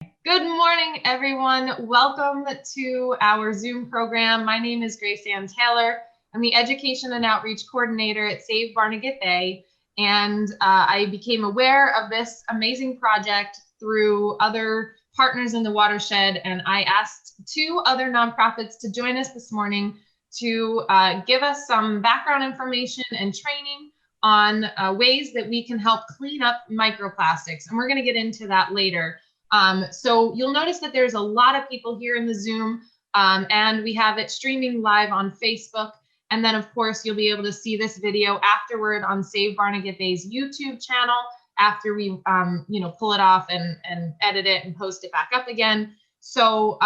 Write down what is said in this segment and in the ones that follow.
Good morning, everyone. Welcome to our Zoom program. My name is Grace Ann Taylor. I'm the Education and Outreach Coordinator at Save Barnegat Bay, and I became aware of this amazing project through other partners in the watershed, and I asked two other nonprofits to join us this morning to give us some background information and training on ways that we can help clean up microplastics, and we're going to get into that later. So you'll notice that there's a lot of people here in the Zoom, and we have it streaming live on Facebook. And then, of course, you'll be able to see this video afterward on Save Barnegat Bay's YouTube channel after we, pull it off and edit it and post it back up again. So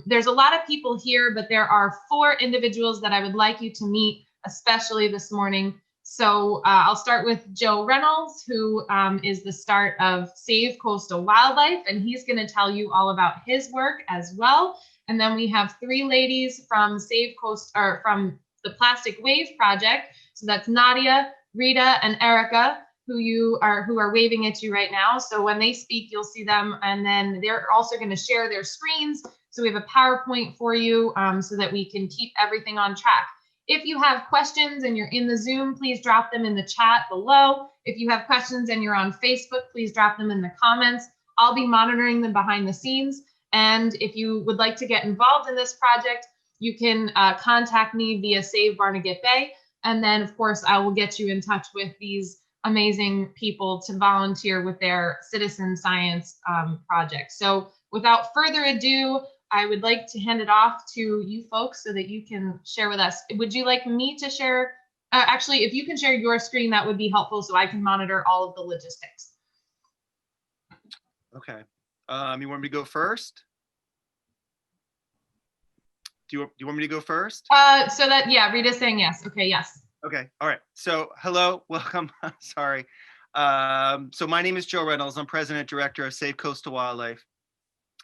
there's a lot of people here, but there are 4 individuals that I would like you to meet, especially this morning. So I'll start with Joe Reynolds, who is the start of Save Coastal Wildlife, and he's going to tell you all about his work as well. And then we have 3 ladies from from the Plastic Wave Project. So that's Nadia, Rita, and Erica, who are waving at you right now. So when they speak, you'll see them, and then they're also going to share their screens. So we have a PowerPoint for you so that we can keep everything on track. If you have questions and you're in the Zoom, please drop them in the chat below. If you have questions and you're on Facebook, please drop them in the comments. I'll be monitoring them behind the scenes. And if you would like to get involved in this project, you can contact me via Save Barnegat Bay. And then, of course, I will get you in touch with these amazing people to volunteer with their citizen science project. So without further ado, I would like to hand it off to you folks so that you can share with us. Would you like me to share? Actually, if you can share your screen, that would be helpful so I can monitor all of the logistics. Okay. You want me to go first? Do you want me to go first? Rita's saying yes. Okay, yes. Okay. All right. So hello, welcome. Sorry. So my name is Joe Reynolds. I'm President Director of Save Coastal Wildlife.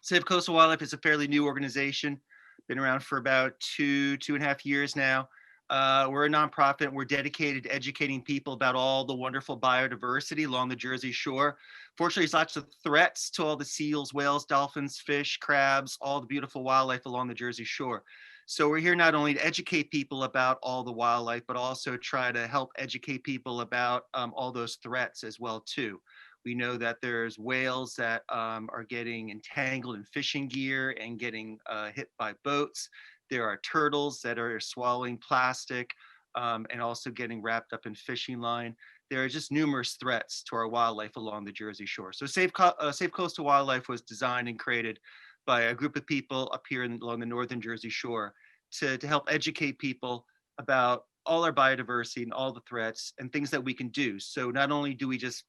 Save Coastal Wildlife is a fairly new organization, been around for about 2.5 years now. We're a nonprofit. We're dedicated to educating people about all the wonderful biodiversity along the Jersey Shore. Fortunately, there's lots of threats to all the seals, whales, dolphins, fish, crabs, all the beautiful wildlife along the Jersey Shore. So we're here not only to educate people about all the wildlife, but also try to help educate people about all those threats as well too. We know that there's whales that are getting entangled in fishing gear and getting hit by boats. There are turtles that are swallowing plastic and also getting wrapped up in fishing line. There are just numerous threats to our wildlife along the Jersey Shore. So Save Coastal Wildlife was designed and created by a group of people up here along the northern Jersey Shore to help educate people about all our biodiversity and all the threats and things that we can do. So not only do we just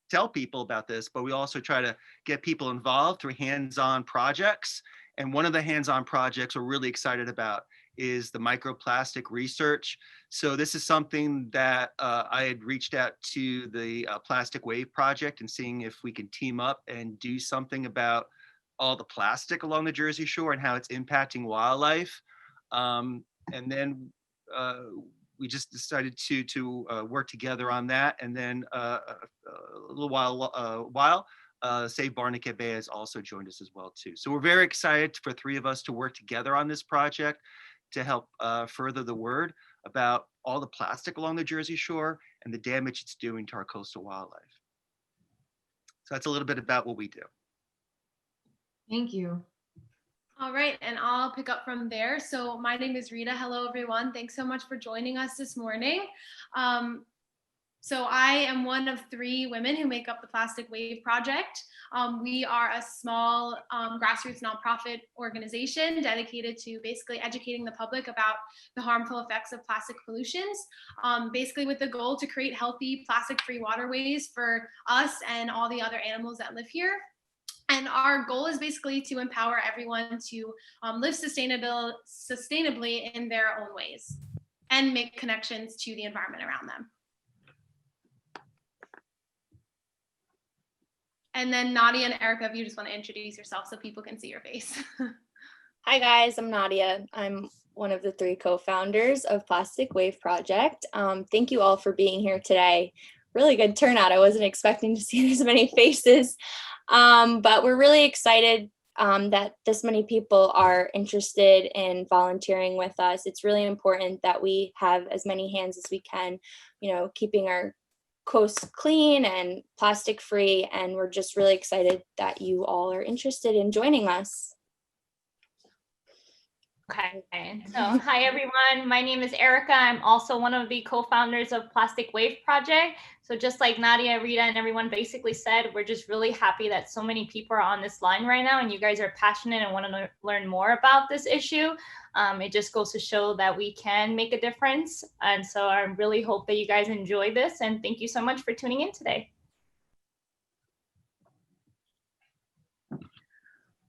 tell people about this, but we also try to get people involved through hands-on projects. And one of the hands-on projects we're really excited about is the microplastic research. So this is something that I had reached out to the Plastic Wave Project and seeing if we can team up and do something about all the plastic along the Jersey Shore and how it's impacting wildlife. And then we just decided to work together on that. And then a little while, Save Barnegat Bay has also joined us as well too. So we're very excited for 3 of us to work together on this project to help further the word about all the plastic along the Jersey Shore and the damage it's doing to our coastal wildlife. So that's a little bit about what we do. Thank you. All right, and I'll pick up from there. So my name is Rita. Hello, everyone. Thanks so much for joining us this morning. So I am one of 3 women who make up the Plastic Wave Project. We are a small grassroots nonprofit organization dedicated to basically educating the public about the harmful effects of plastic pollutions, basically with the goal to create healthy plastic-free waterways for us and all the other animals that live here. And our goal is basically to empower everyone to live sustainably in their own ways and make connections to the environment around them. And then Nadia and Erica, if you just want to introduce yourself so people can see your face. Hi guys, I'm Nadia. I'm one of the 3 co-founders of Plastic Wave Project. Thank you all for being here today. Really good turnout. I wasn't expecting to see this many faces. But we're really excited that this many people are interested in volunteering with us. It's really important that we have as many hands as we can, keeping our coast clean and plastic free. And we're just really excited that you all are interested in joining us. Okay, so hi everyone, my name is Erica. I'm also one of the co-founders of Plastic Wave Project. So just like Nadia, Rita, and everyone basically said, we're just really happy that so many people are on this line right now and you guys are passionate and want to learn more about this issue. It just goes to show that we can make a difference. And so I really hope that you guys enjoy this, and thank you so much for tuning in today.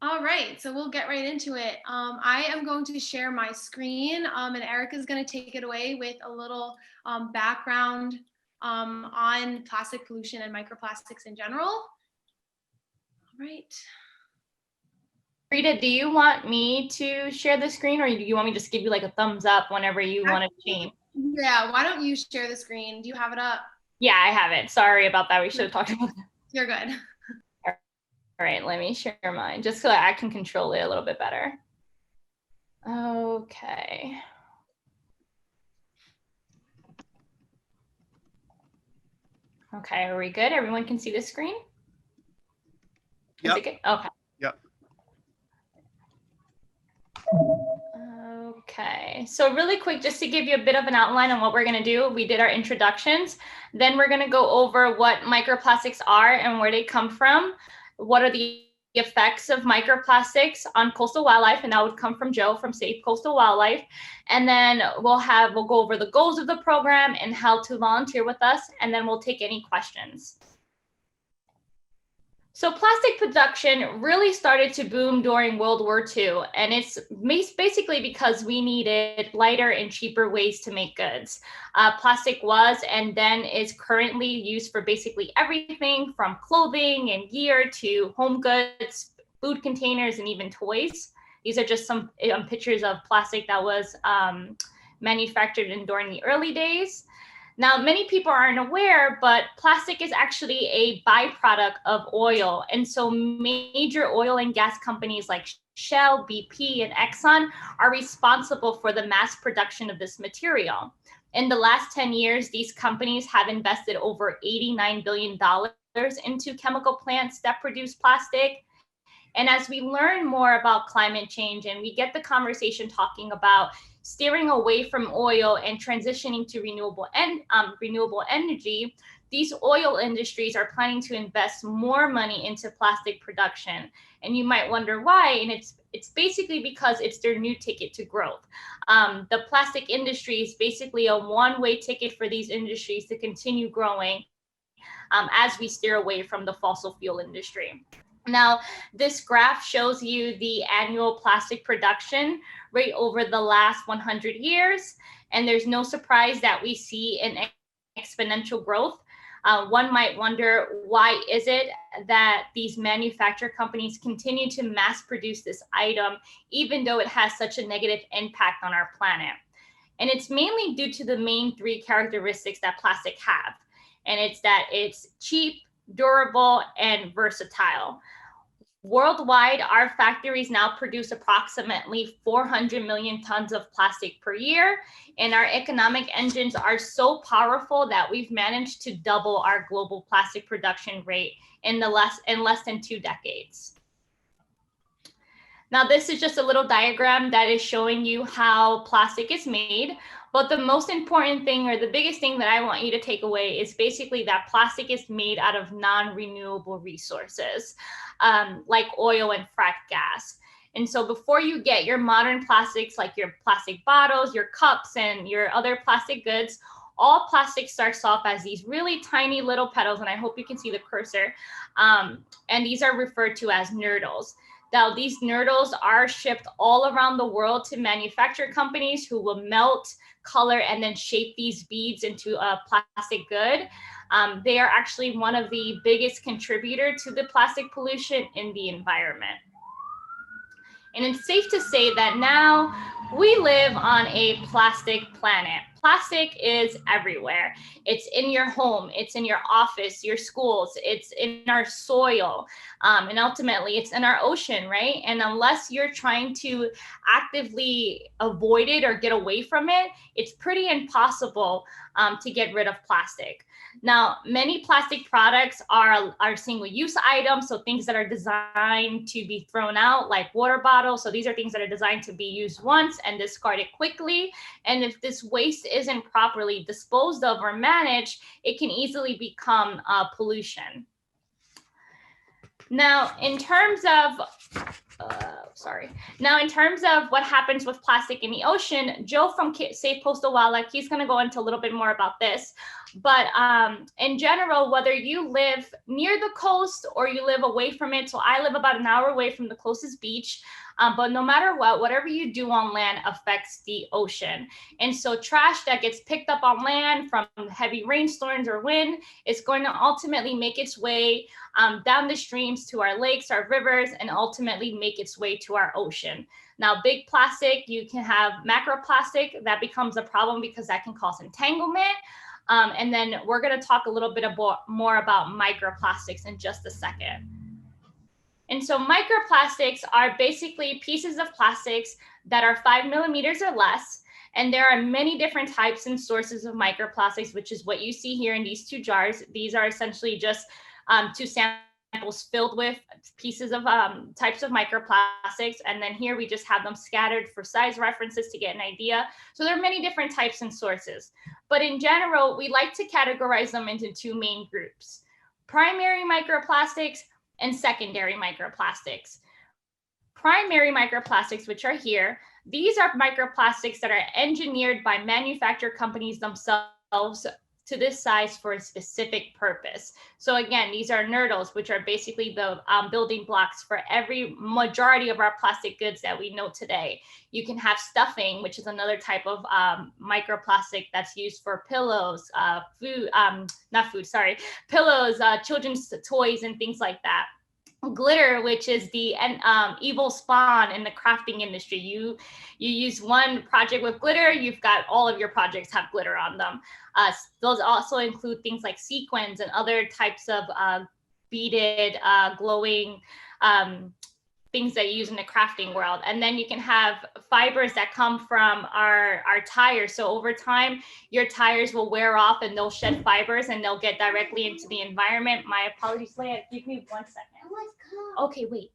All right, so we'll get right into it. I am going to share my screen, and Erica is going to take it away with a little background on plastic pollution and microplastics in general. All right. Rita, do you want me to share the screen, or do you want me to just give you like a thumbs up whenever you want to change? Yeah, why don't you share the screen? Do you have it up? Yeah, I have it. Sorry about that. We should have talked about that. You're good. All right, let me share mine just so that I can control it a little bit better. Okay. Okay, are we good? Everyone can see the screen? Yep. Is it good? Okay. Yep. Okay, so really quick, just to give you a bit of an outline on what we're going to do, we did our introductions. Then we're going to go over what microplastics are and where they come from. What are the effects of microplastics on coastal wildlife, and that would come from Joe from Safe Coastal Wildlife. And then we'll go over the goals of the program and how to volunteer with us, and then we'll take any questions. So plastic production really started to boom during World War II, and it's basically because we needed lighter and cheaper ways to make goods. Plastic was and then is currently used for basically everything from clothing and gear to home goods, food containers, and even toys. These are just some pictures of plastic that was manufactured during the early days. Now, many people aren't aware, but plastic is actually a byproduct of oil. And so major oil and gas companies like Shell, BP, and Exxon are responsible for the mass production of this material. In the last 10 years, these companies have invested over $89 billion into chemical plants that produce plastic. And as we learn more about climate change and we get the conversation talking about steering away from oil and transitioning to renewable energy, these oil industries are planning to invest more money into plastic production. And you might wonder why, and it's basically because it's their new ticket to growth. The plastic industry is basically a one-way ticket for these industries to continue growing as we steer away from the fossil fuel industry. Now, this graph shows you the annual plastic production rate over the last 100 years, and there's no surprise that we see an exponential growth. One might wonder, why is it that these manufacturer companies continue to mass produce this item, even though it has such a negative impact on our planet? And it's mainly due to the main three characteristics that plastic have, and it's that it's cheap, durable, and versatile. Worldwide, our factories now produce approximately 400 million tons of plastic per year, and our economic engines are so powerful that we've managed to double our global plastic production rate in less than 2 decades. Now, this is just a little diagram that is showing you how plastic is made. But the most important thing, or the biggest thing that I want you to take away, is basically that plastic is made out of non-renewable resources, like oil and frack gas. And so before you get your modern plastics, like your plastic bottles, your cups, and your other plastic goods, all plastic starts off as these really tiny little petals, and I hope you can see the cursor. And these are referred to as nurdles. Now, these nurdles are shipped all around the world to manufacturer companies who will melt, color, and then shape these beads into a plastic good. They are actually one of the biggest contributors to the plastic pollution in the environment. And it's safe to say that now we live on a plastic planet. plastic is everywhere. It's in your home, it's in your office, your schools, it's in our soil, and ultimately it's in our ocean, right? And unless you're trying to actively avoid it or get away from it, it's pretty impossible to get rid of plastic. Now, many plastic products are single-use items, so things that are designed to be thrown out, like water bottles. So these are things that are designed to be used once and discarded quickly. And if this waste isn't properly disposed of or managed, it can easily become pollution. Now, in terms of what happens with plastic in the ocean, Joe from Safe Coastal Wildlife, he's going to go into a little bit more about this. But in general, whether you live near the coast or you live away from it, so I live about an hour away from the closest beach, but no matter what, whatever you do on land affects the ocean. And so trash that gets picked up on land from heavy rainstorms or wind is going to ultimately make its way down the streams to our lakes, our rivers, and ultimately make its way to our ocean. Now, big plastic, you can have macroplastic. That becomes a problem because that can cause entanglement. And then we're going to talk a little bit more about microplastics in just a second. And so microplastics are basically pieces of plastics that are 5 millimeters or less. And there are many different types and sources of microplastics, which is what you see here in these 2 jars. These are essentially just 2 samples filled with pieces of types of microplastics. And then here we just have them scattered for size references to get an idea. So there are many different types and sources. But in general, we like to categorize them into 2 main groups: primary microplastics and secondary microplastics. Primary microplastics, which are here, these are microplastics that are engineered by manufacturer companies themselves to this size for a specific purpose. So again, these are nurdles, which are basically the building blocks for every majority of our plastic goods that we know today. You can have stuffing, which is another type of microplastic that's used for pillows, pillows, children's toys, and things like that. Glitter, which is the evil spawn in the crafting industry. You use one project with glitter, you've got all of your projects have glitter on them. Those also include things like sequins and other types of beaded, glowing things that you use in the crafting world. And then you can have fibers that come from our tires. So over time, your tires will wear off and they'll shed fibers and they'll get directly into the environment. My apologies, Leia, give me 1 second. Okay, wait.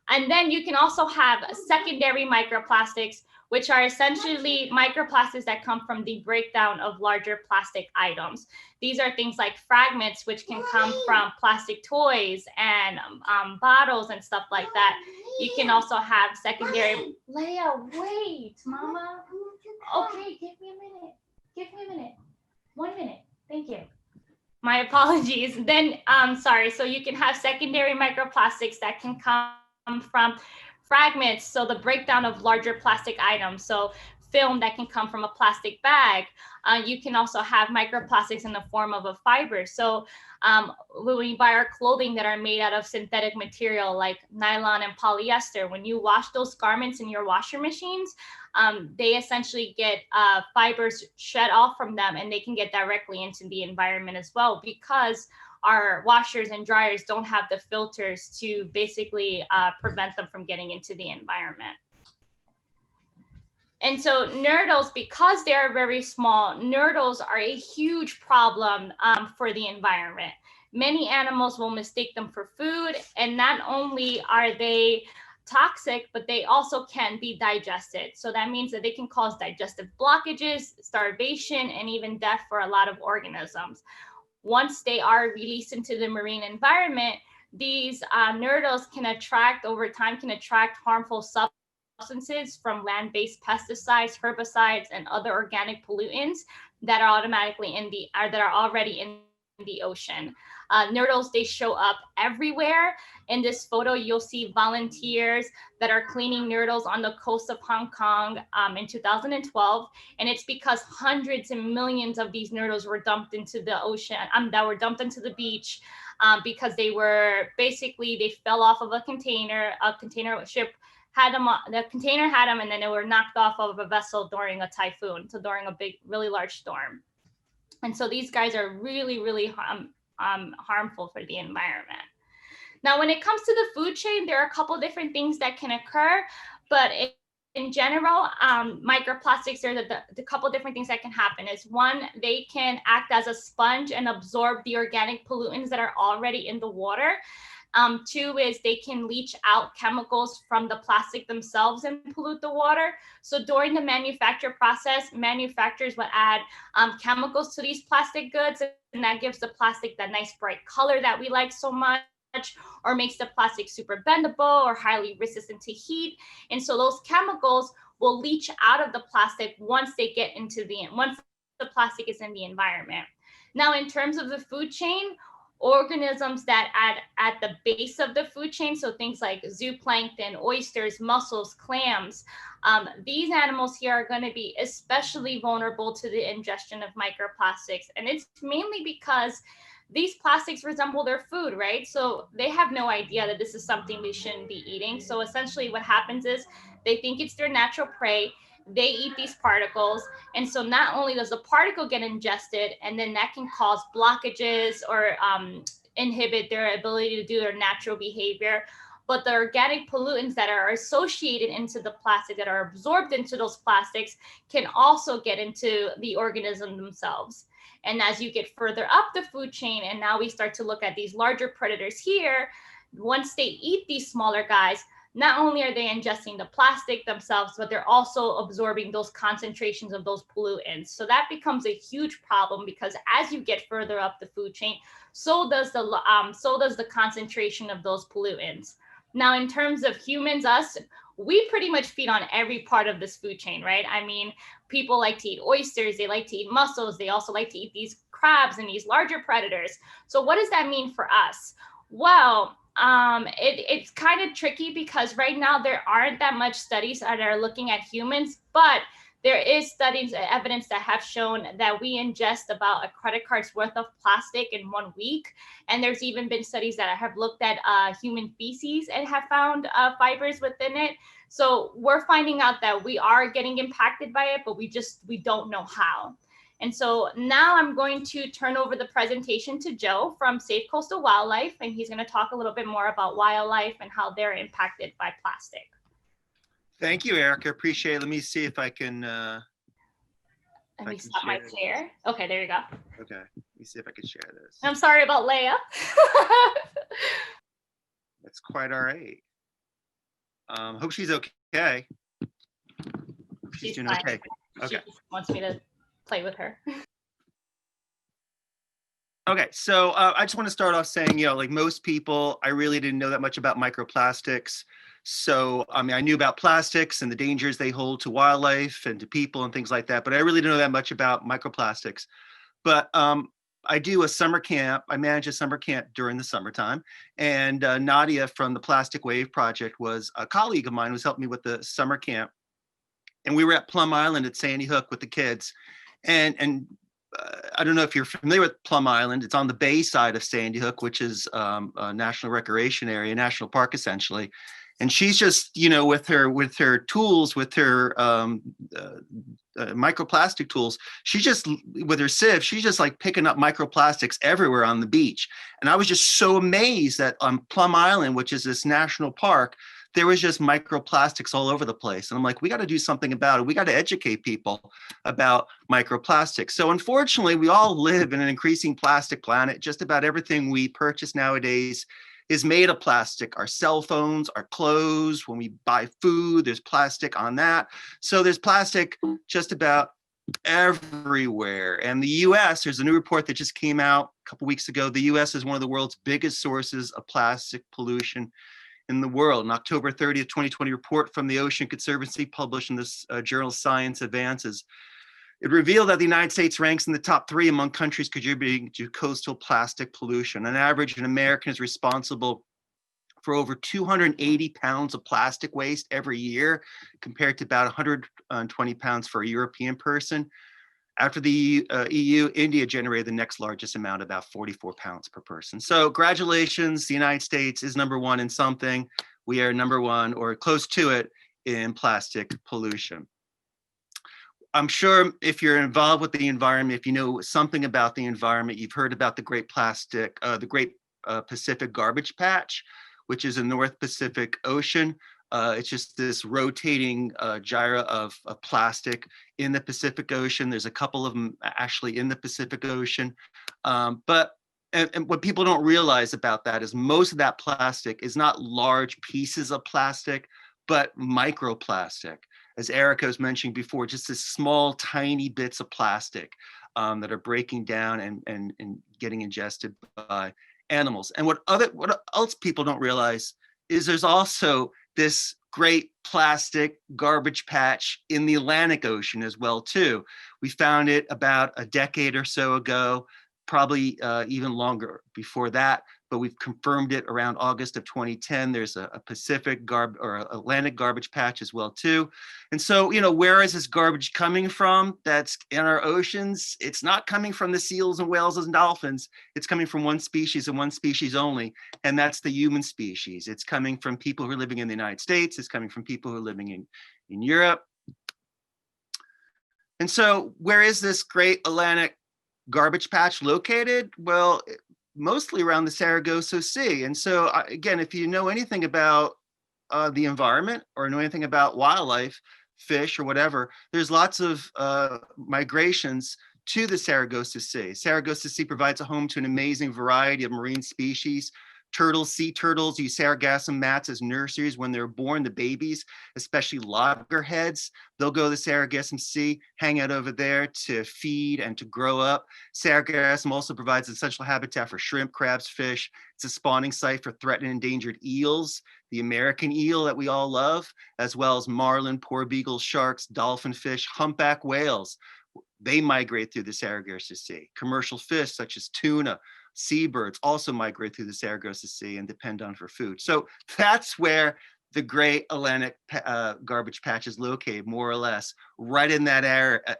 And then you can also have secondary microplastics, which are essentially microplastics that come from the breakdown of larger plastic items. These are things like fragments, which can come from plastic toys and bottles and stuff like that. You can also have secondary. Leia, wait, Mama. Okay, give me a minute. Give me a minute. 1 minute. Thank you. My apologies. Then, sorry. So you can have secondary microplastics that can come from fragments, so the breakdown of larger plastic items. So film that can come from a plastic bag. You can also have microplastics in the form of a fiber. So when we buy our clothing that are made out of synthetic material like nylon and polyester, when you wash those garments in your washer machines, they essentially get fibers shed off from them, and they can get directly into the environment as well, because our washers and dryers don't have the filters to basically prevent them from getting into the environment. And so nurdles, because they are very small, nurdles are a huge problem for the environment. Many animals will mistake them for food, and not only are they toxic, but they also can be digested. So that means that they can cause digestive blockages, starvation, and even death for a lot of organisms. Once they are released into the marine environment, these nurdles can attract harmful substances from land-based pesticides, herbicides, and other organic pollutants that are already in the ocean. Nurdles, they show up everywhere. In this photo, you'll see volunteers that are cleaning nurdles on the coast of Hong Kong in 2012. And it's because hundreds and millions of these nurdles were dumped into the ocean, that were dumped into the beach because they fell off of a container ship had them, the container had them, and then they were knocked off of a vessel during a typhoon, so during a big, really large storm. And so these guys are really, really harmful for the environment. Now, when it comes to the food chain, there are a couple different things that can occur, but in general, microplastics, there's a couple different things that can happen. Is one, they can act as a sponge and absorb the organic pollutants that are already in the water. Two is they can leach out chemicals from the plastic themselves and pollute the water. So during the manufacture process, manufacturers will add chemicals to these plastic goods, and that gives the plastic that nice bright color that we like so much, or makes the plastic super bendable or highly resistant to heat. And so those chemicals will leach out of the plastic once they get into once the plastic is in the environment. Now, in terms of the food chain, organisms that at the base of the food chain, so things like zooplankton, oysters, mussels, clams, these animals here are going to be especially vulnerable to the ingestion of microplastics. And it's mainly because these plastics resemble their food, right? So they have no idea that this is something they shouldn't be eating. So essentially what happens is they think it's their natural prey. They eat these particles. And so not only does the particle get ingested, and then that can cause blockages or inhibit their ability to do their natural behavior, but the organic pollutants that are associated into the plastic, that are absorbed into those plastics, can also get into the organism themselves. And as you get further up the food chain, and now we start to look at these larger predators here, once they eat these smaller guys, not only are they ingesting the plastic themselves, but they're also absorbing those concentrations of those pollutants. So that becomes a huge problem, because as you get further up the food chain, so does the concentration of those pollutants. Now, in terms of humans, us, we pretty much feed on every part of this food chain, right? I mean, people like to eat oysters, they like to eat mussels, they also like to eat these crabs and these larger predators. So what does that mean for us? Well, it's kind of tricky, because right now there aren't that much studies that are looking at humans, but there is studies and evidence that have shown that we ingest about a credit card's worth of plastic in 1 week. And there's even been studies that have looked at human feces and have found fibers within it. So we're finding out that we are getting impacted by it, but we don't know how. And so now I'm going to turn over the presentation to Joe from Safe Coastal Wildlife, and he's going to talk a little bit more about wildlife and how they're impacted by plastic. Thank you, Erica. Appreciate it. Let me see if I can. Let me stop my share. Okay, there you go. Okay, let me see if I can share this. I'm sorry about Leia. That's quite all right. Hope she's okay. She's doing fine. okay. Okay. She just wants me to play with her. Okay, so I just want to start off saying, like most people, I really didn't know that much about microplastics. So, I mean, I knew about plastics and the dangers they hold to wildlife and to people and things like that, but I really didn't know that much about microplastics. But I do a summer camp. I manage a summer camp during the summertime. And Nadia from the Plastic Wave Project was a colleague of mine who was helping me with the summer camp. And we were at Plum Island at Sandy Hook with the kids. And I don't know if you're familiar with Plum Island. It's on the bay side of Sandy Hook, which is a national recreation area, national park essentially. And she's just, with her tools, with her microplastic tools, she's just, with her sieve, she's just like picking up microplastics everywhere on the beach. And I was just so amazed that on Plum Island, which is this national park, there was just microplastics all over the place. And I'm like, we got to do something about it. We got to educate people about microplastics. So unfortunately, we all live in an increasing plastic planet. Just about everything we purchase nowadays is made of plastic. Our cell phones, our clothes, when we buy food, there's plastic on that. So there's plastic just about everywhere. And the US, there's a new report that just came out a couple weeks ago. The US is one of the world's biggest sources of plastic pollution in the world. An October 30th, 2020 report from the Ocean Conservancy published in this journal Science Advances. It revealed that the United States ranks in the top 3 among countries contributing to coastal plastic pollution. On average, an American is responsible for over 280 pounds of plastic waste every year, compared to about 120 pounds for a European person. After the EU, India generated the next largest amount, about 44 pounds per person. So congratulations, the United States is #1 in something. we are number one or close to it in plastic pollution. I'm sure if you're involved with the environment, if you know something about the environment, you've heard about the Great Pacific Garbage Patch, which is in North Pacific Ocean. It's just this rotating gyre of plastic in the Pacific Ocean. There's a couple of them actually in the Pacific Ocean. But what people don't realize about that is most of that plastic is not large pieces of plastic, but microplastic. As Erica was mentioning before, just this small, tiny bits of plastic that are breaking down and getting ingested by animals. And what else people don't realize is there's also this great plastic garbage patch in the Atlantic Ocean as well, too. We found it about a decade or so ago, probably even longer before that, but we've confirmed it around August of 2010. There's a Atlantic garbage patch as well, too. And so, where is this garbage coming from that's in our oceans? It's not coming from the seals and whales and dolphins. It's coming from one species and one species only, and that's the human species. It's coming from people who are living in the United States. It's coming from people who are living in Europe. And so where is this great Atlantic garbage patch located? Well, mostly around the Sargasso Sea. And so again, if you know anything about the environment or know anything about wildlife, fish or whatever, there's lots of migrations to the Sargasso Sea. Sargasso Sea provides a home to an amazing variety of marine species. Turtles, sea turtles use sargassum mats as nurseries when they're born, the babies, especially loggerheads. They'll go to the Sargassum Sea, hang out over there to feed and to grow up. Sargassum also provides essential habitat for shrimp, crabs, fish. It's a spawning site for threatened and endangered eels, the American eel that we all love, as well as marlin, porbeagles, sharks, dolphin fish, humpback whales. They migrate through the Sargasso Sea. Commercial fish such as tuna, seabirds also migrate through the Sargasso Sea and depend on for food. So that's where the Great Atlantic Garbage Patch is located, more or less, right in that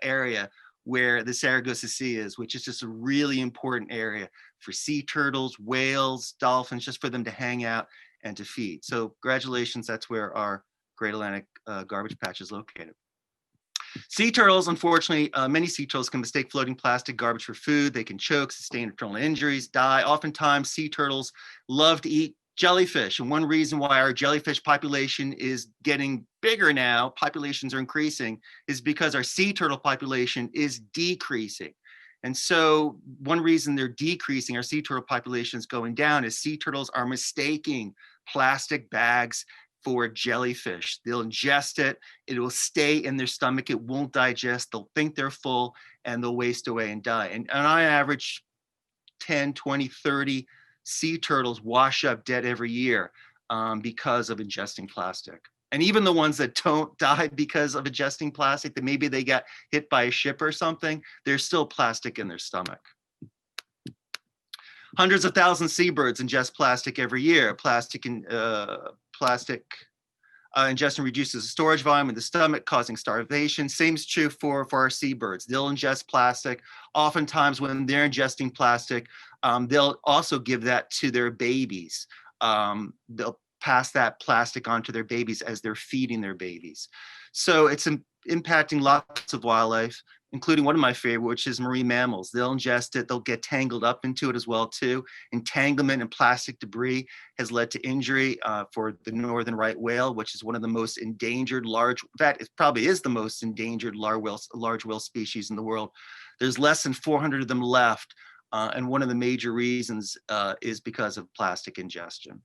area where the Sargasso Sea is, which is just a really important area for sea turtles, whales, dolphins, just for them to hang out and to feed. So congratulations, that's where our Great Atlantic Garbage Patch is located. Sea turtles, unfortunately, many sea turtles can mistake floating plastic garbage for food. They can choke, sustain internal injuries, die. Oftentimes, sea turtles love to eat jellyfish. And one reason why our jellyfish population is getting bigger now, populations are increasing, is because our sea turtle population is decreasing. And so one reason they're decreasing, our sea turtle population is going down, is sea turtles are mistaking plastic bags for jellyfish. They'll ingest it, it will stay in their stomach, it won't digest, they'll think they're full, and they'll waste away and die. And on average, 10, 20, 30 sea turtles wash up dead every year because of ingesting plastic. And even the ones that don't die because of ingesting plastic, that maybe they got hit by a ship or something, there's still plastic in their stomach. Hundreds of thousands of seabirds ingest plastic every year. Plastic ingestion reduces the storage volume in the stomach, causing starvation. Same is true for our seabirds. They'll ingest plastic. Oftentimes when they're ingesting plastic, they'll also give that to their babies. They'll pass that plastic on to their babies as they're feeding their babies. So it's impacting lots of wildlife, including one of my favorite, which is marine mammals. They'll ingest it, they'll get tangled up into it as well too. Entanglement and plastic debris has led to injury for the northern right whale, which is one of the most endangered in fact, it probably is the most endangered large whale species in the world. There's less than 400 of them left. And one of the major reasons is because of plastic ingestion.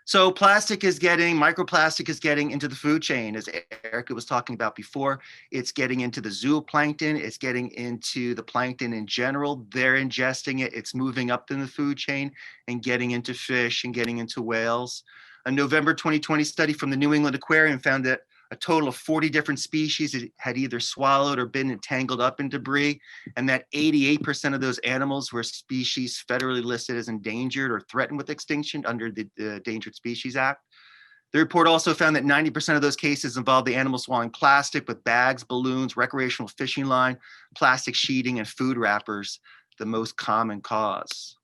So microplastic is getting into the food chain, as Erica was talking about before. It's getting into the zooplankton, it's getting into the plankton in general. They're ingesting it, it's moving up in the food chain and getting into fish and getting into whales. A November 2020 study from the New England Aquarium found that a total of 40 different species had either swallowed or been entangled up in debris, and that 88% of those animals were species federally listed as endangered or threatened with extinction under the Endangered Species Act. The report also found that 90% of those cases involved the animals swallowing plastic with bags, balloons, recreational fishing line, plastic sheeting, and food wrappers, the most common cause.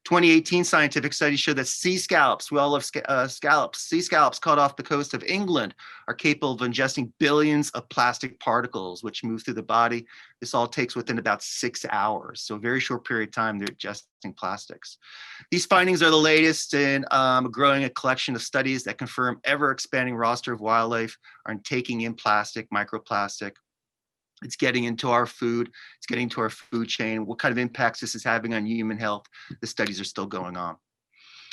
2018 scientific studies show that sea scallops, we all love scallops, sea scallops caught off the coast of England are capable of ingesting billions of plastic particles, which move through the body. This all takes within about 6 hours. So a very short period of time, they're ingesting plastics. These findings are the latest in growing a collection of studies that confirm ever expanding roster of wildlife are taking in plastic, microplastic. It's getting into our food, it's getting into our food chain. What kind of impacts this is having on human health, the studies are still going on.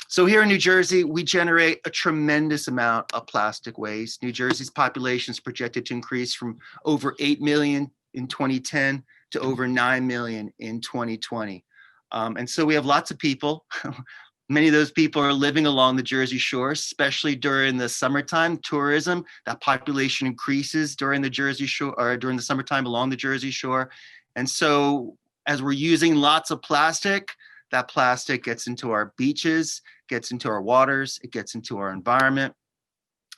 So here in New Jersey, we generate a tremendous amount of plastic waste. New Jersey's population is projected to increase from over 8 million in 2010 to over 9 million in 2020. And so we have lots of people. Many of those people are living along the Jersey Shore, especially during the summertime tourism. That population increases during the Jersey Shore or during the summertime along the Jersey Shore. And so as we're using lots of plastic, that plastic gets into our beaches, gets into our waters, it gets into our environment.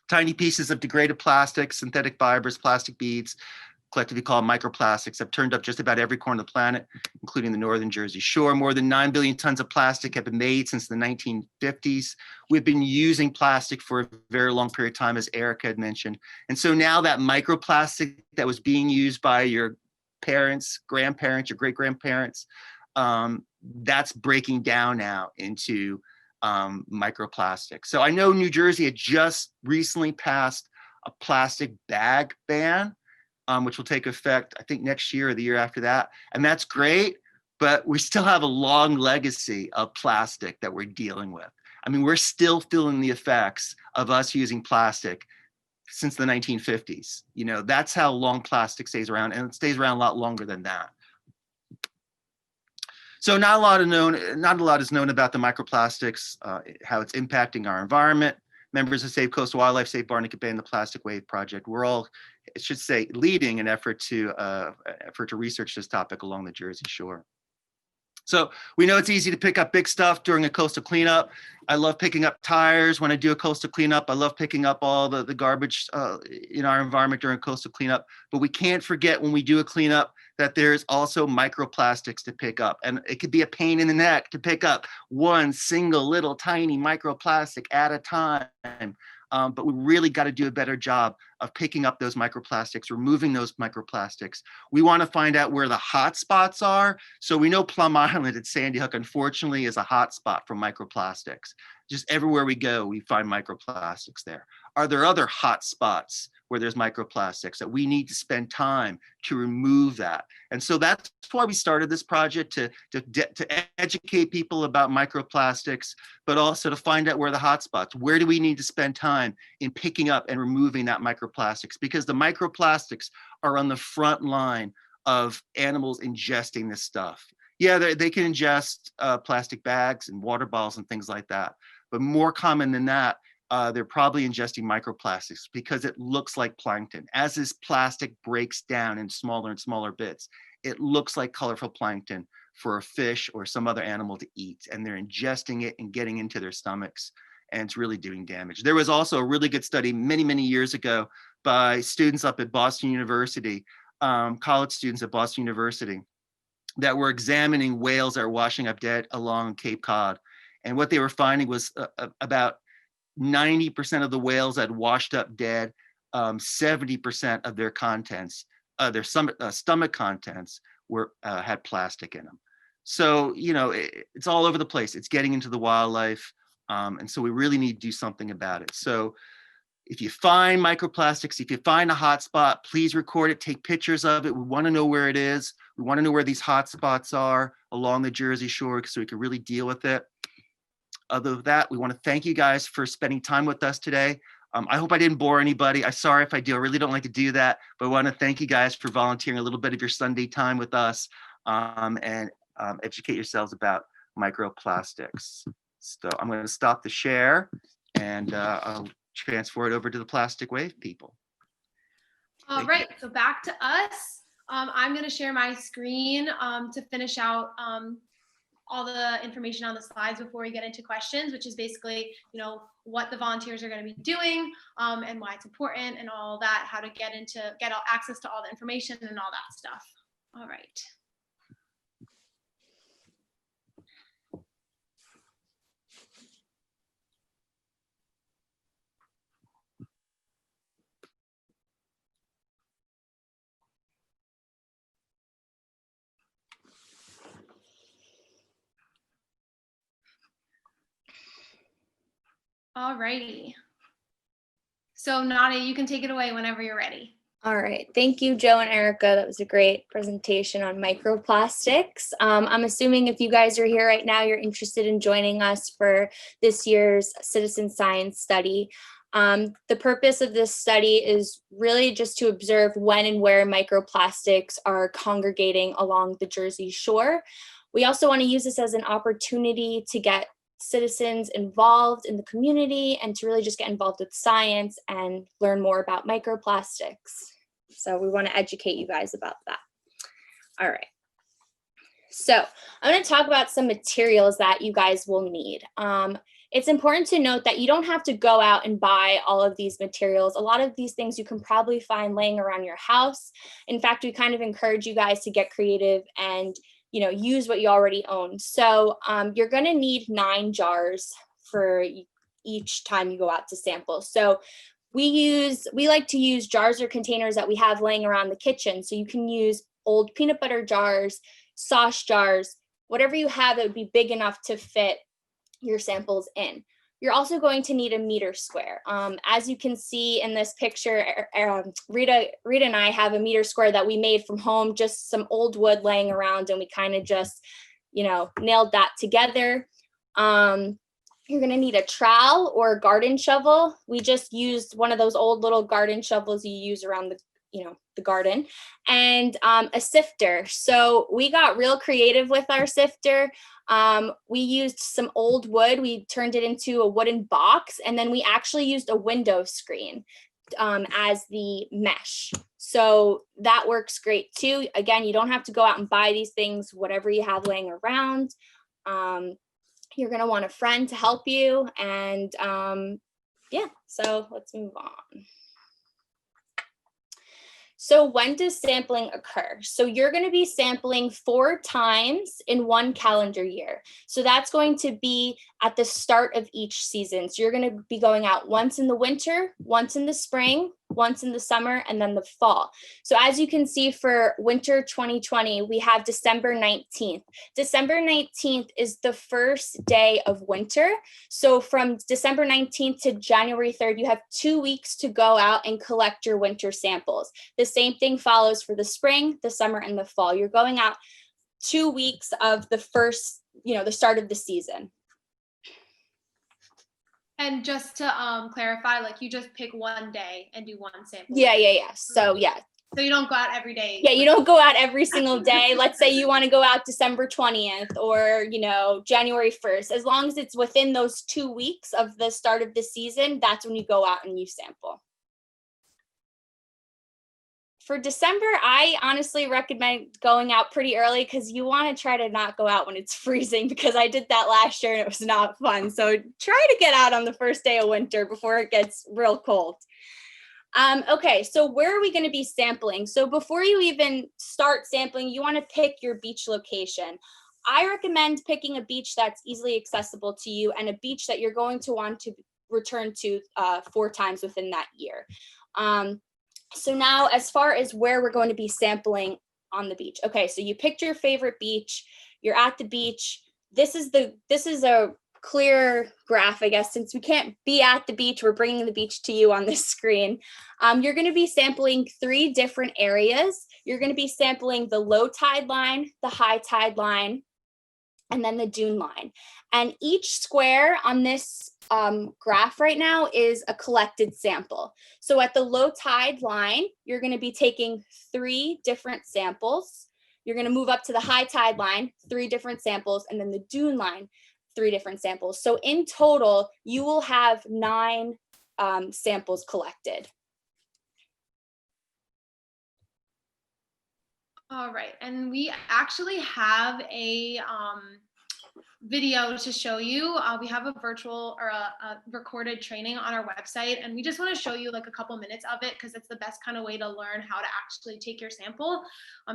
Tiny pieces of degraded plastic, synthetic fibers, plastic beads, collectively called microplastics, have turned up just about every corner of the planet, including the northern Jersey Shore. More than 9 billion tons of plastic have been made since the 1950s. We've been using plastic for a very long period of time, as Erica had mentioned. And so now that microplastic that was being used by your parents, grandparents, your great-grandparents, that's breaking down now into microplastics. So I know New Jersey had just recently passed a plastic bag ban, which will take effect, I think, next year or the year after that. And that's great, but we still have a long legacy of plastic that we're dealing with. I mean, we're still feeling the effects of us using plastic since the 1950s. You know, that's how long plastic stays around, and it stays around a lot longer than that. So not a lot is known about the microplastics, how it's impacting our environment. Members of Save Coastal Wildlife, Save Barnegat Bay, and the Plastic Wave Project, we're all, I should say, leading an effort to research this topic along the Jersey Shore. So we know it's easy to pick up big stuff during a coastal cleanup. I love picking up tires when I do a coastal cleanup. I love picking up all the garbage in our environment during coastal cleanup. But we can't forget when we do a cleanup that there's also microplastics to pick up. And it could be a pain in the neck to pick up one single little tiny microplastic at a time. But we really got to do a better job of picking up those microplastics, removing those microplastics. We want to find out where the hot spots are. So we know Plum Island at Sandy Hook, unfortunately, is a hot spot for microplastics. Just everywhere we go, we find microplastics there. Are there other hot spots where there's microplastics that we need to spend time to remove that? And so that's why we started this project, to educate people about microplastics, but also to find out where the hot spots, where do we need to spend time in picking up and removing that microplastics, because the microplastics are on the front line of animals ingesting this stuff. Yeah, they can ingest plastic bags and water bottles and things like that. But more common than that, they're probably ingesting microplastics because it looks like plankton. As this plastic breaks down in smaller and smaller bits, it looks like colorful plankton for a fish or some other animal to eat. And they're ingesting it and getting into their stomachs, and it's really doing damage. There was also a really good study many, many years ago by students up at Boston University, college students at Boston University, that were examining whales that are washing up dead along Cape Cod. And what they were finding was about 90% of the whales that washed up dead, 70% of their contents, their stomach contents had plastic in them. So, you know, it's all over the place. It's getting into the wildlife. And so we really need to do something about it. So if you find microplastics, if you find a hot spot, please record it, take pictures of it. We want to know where it is. We want to know where these hot spots are along the Jersey Shore so we can really deal with it. Other than that, we want to thank you guys for spending time with us today. I hope I didn't bore anybody. I'm sorry if I do. I really don't like to do that, but I want to thank you guys for volunteering a little bit of your Sunday time with us and educate yourselves about microplastics. So I'm going to stop the share and I'll transfer it over to the Plastic Wave people. All right, so back to us. I'm going to share my screen to finish out all the information on the slides before we get into questions, which is basically, you know, what the volunteers are going to be doing and why it's important and all that, how to get access to all the information and all that stuff. All right. All righty. So Nadia, you can take it away whenever you're ready. All right. Thank you, Joe and Erica. That was a great presentation on microplastics. I'm assuming if you guys are here right now, you're interested in joining us for this year's citizen science study. The purpose of this study is really just to observe when and where microplastics are congregating along the Jersey Shore. We also want to use this as an opportunity to get citizens involved in the community and to really just get involved with science and learn more about microplastics. So we want to educate you guys about that. All right. So I'm going to talk about some materials that you guys will need. It's important to note that you don't have to go out and buy all of these materials. A lot of these things you can probably find laying around your house. In fact, we kind of encourage you guys to get creative and use what you already own. So you're gonna need 9 jars for each time you go out to sample. So we like to use jars or containers that we have laying around the kitchen. So you can use old peanut butter jars, sauce jars, whatever you have that would be big enough to fit your samples in. You're also going to need a meter square. As you can see in this picture, Rita and I have a meter square that we made from home, just some old wood laying around, and we kind of just, nailed that together. You're gonna need a trowel or a garden shovel. We just used one of those old little garden shovels you use around the garden, and a sifter. So we got real creative with our sifter. We used some old wood, we turned it into a wooden box, and then we actually used a window screen as the mesh. So that works great too. Again, you don't have to go out and buy these things, whatever you have laying around. You're gonna want a friend to help you, and yeah, so let's move on. So when does sampling occur? So you're going to be sampling 4 times in 1 calendar year. So that's going to be at the start of each season. So you're going to be going out once in the winter, once in the spring, once in the summer, and then the fall. So as you can see for winter 2020, we have December 19th. December 19th is the first day of winter. So from December 19th to January 3rd, you have 2 weeks to go out and collect your winter samples. The same thing follows for the spring, the summer, and the fall. You're going out 2 weeks of the first, the start of the season. And just to clarify, like you just pick one day and do one sample. Yeah. So yeah. So you don't go out every day. Yeah, you don't go out every single day. Let's say you want to go out December 20th or, January 1st. As long as it's within those 2 weeks of the start of the season, that's when you go out and you sample. For December, I honestly recommend going out pretty early because you want to try to not go out when it's freezing, because I did that last year and it was not fun. So try to get out on the first day of winter before it gets real cold. Okay, so where are we going to be sampling? So before you even start sampling, you want to pick your beach location. I recommend picking a beach that's easily accessible to you and a beach that you're going to want to return to 4 times within that year. So now as far as where we're going to be sampling on the beach. Okay, so you picked your favorite beach, you're at the beach. This is a clear graph, I guess, since we can't be at the beach, we're bringing the beach to you on this screen. You're going to be sampling 3 different areas. You're going to be sampling the low tide line, the high tide line, and then the dune line. And each square on this graph right now is a collected sample. So at the low tide line, you're going to be taking 3 different samples. You're going to move up to the high tide line, 3 different samples, and then the dune line, 3 different samples. So in total, you will have 9 samples collected. All right, and we actually have a video to show you. We have a virtual or a recorded training on our website, and we just want to show you like a couple minutes of it because it's the best kind of way to learn how to actually take your sample.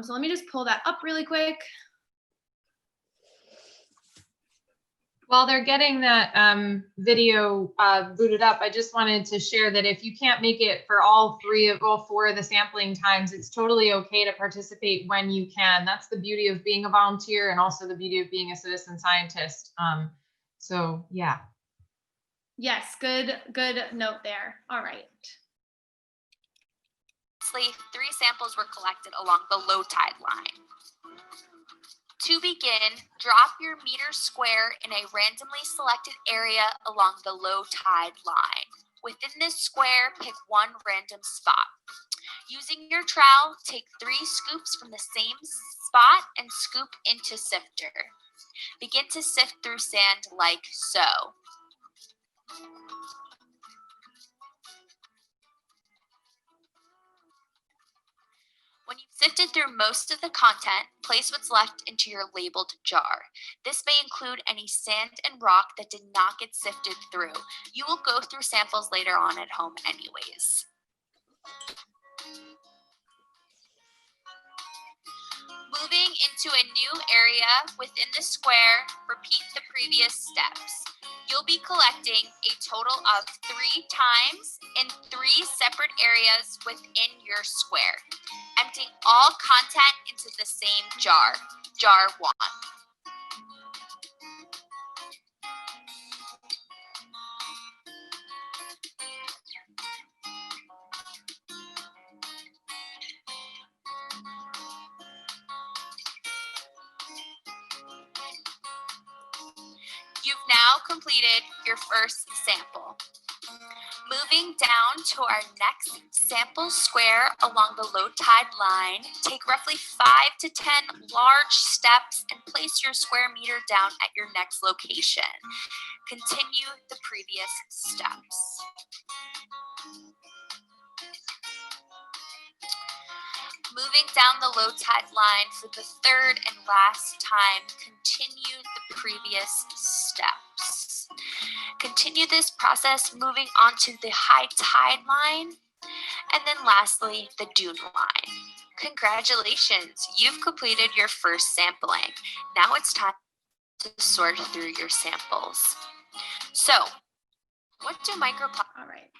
So let me just pull that up really quick. While they're getting that video booted up, I just wanted to share that if you can't make it for all 4 of the sampling times, it's totally okay to participate when you can. That's the beauty of being a volunteer and also the beauty of being a citizen scientist. So yeah. Yes, good note there. All right. Lastly, 3 samples were collected along the low tide line. To begin, drop your meter square in a randomly selected area along the low tide line. Within this square, pick one random spot. Using your trowel, take 3 scoops from the same spot and scoop into sifter. Begin to sift through sand like so. When you've sifted through most of the content, place what's left into your labeled jar. This may include any sand and rock that did not get sifted through. You will go through samples later on at home anyways. Moving into a new area within the square, repeat the previous steps. You'll be collecting a total of 3 times in 3 separate areas within your square. Emptying all content into the same jar, jar 1. You've now completed your first sample. Moving down to our next sample square along the low tide line, take roughly 5 to 10 large steps and place your square meter down at your next location. Continue the previous steps. Moving down the low tide line for the 3rd and last time, continue the previous steps. Continue this process moving onto the high tide line, and then lastly, the dune line. Congratulations, you've completed your first sampling. Now it's time to sort through your samples. So, what do microplastics? All right.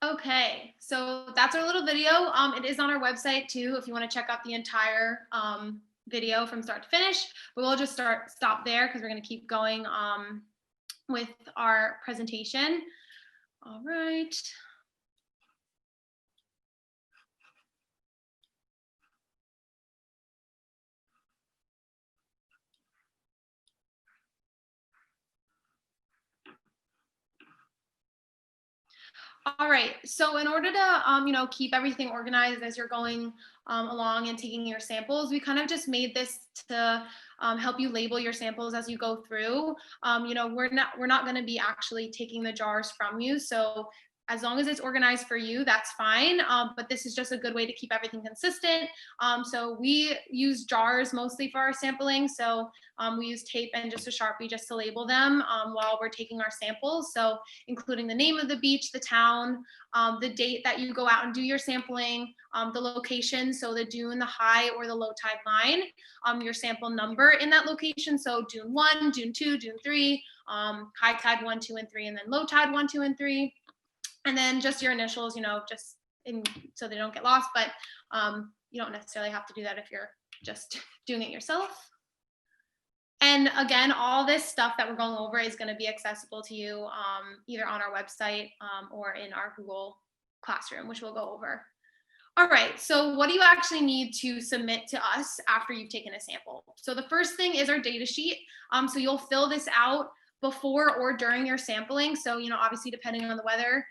Okay, so that's our little video. It is on our website too, if you want to check out the entire video from start to finish. But we'll just stop there because we're going to keep going with our presentation. All right. All right, so in order to keep everything organized as you're going along and taking your samples, we kind of just made this to help you label your samples as you go through. We're not going to be actually taking the jars from you, so as long as it's organized for you, that's fine. But this is just a good way to keep everything consistent. So we use jars mostly for our sampling. So we use tape and just a Sharpie just to label them while we're taking our samples. So including the name of the beach, the town, the date that you go out and do your sampling, the location, so the dune, the high or the low tide line, your sample number in that location. So dune 1, dune 2, dune 3, high tide 1, 2, and 3, and then low tide 1, 2, and 3. And then just your initials, just so they don't get lost, but you don't necessarily have to do that if you're just doing it yourself. And again, all this stuff that we're going over is going to be accessible to you either on our website or in our Google Classroom, which we'll go over. All right, so what do you actually need to submit to us after you've taken a sample? So the first thing is our data sheet. So you'll fill this out before or during your sampling. So, obviously depending on the weather,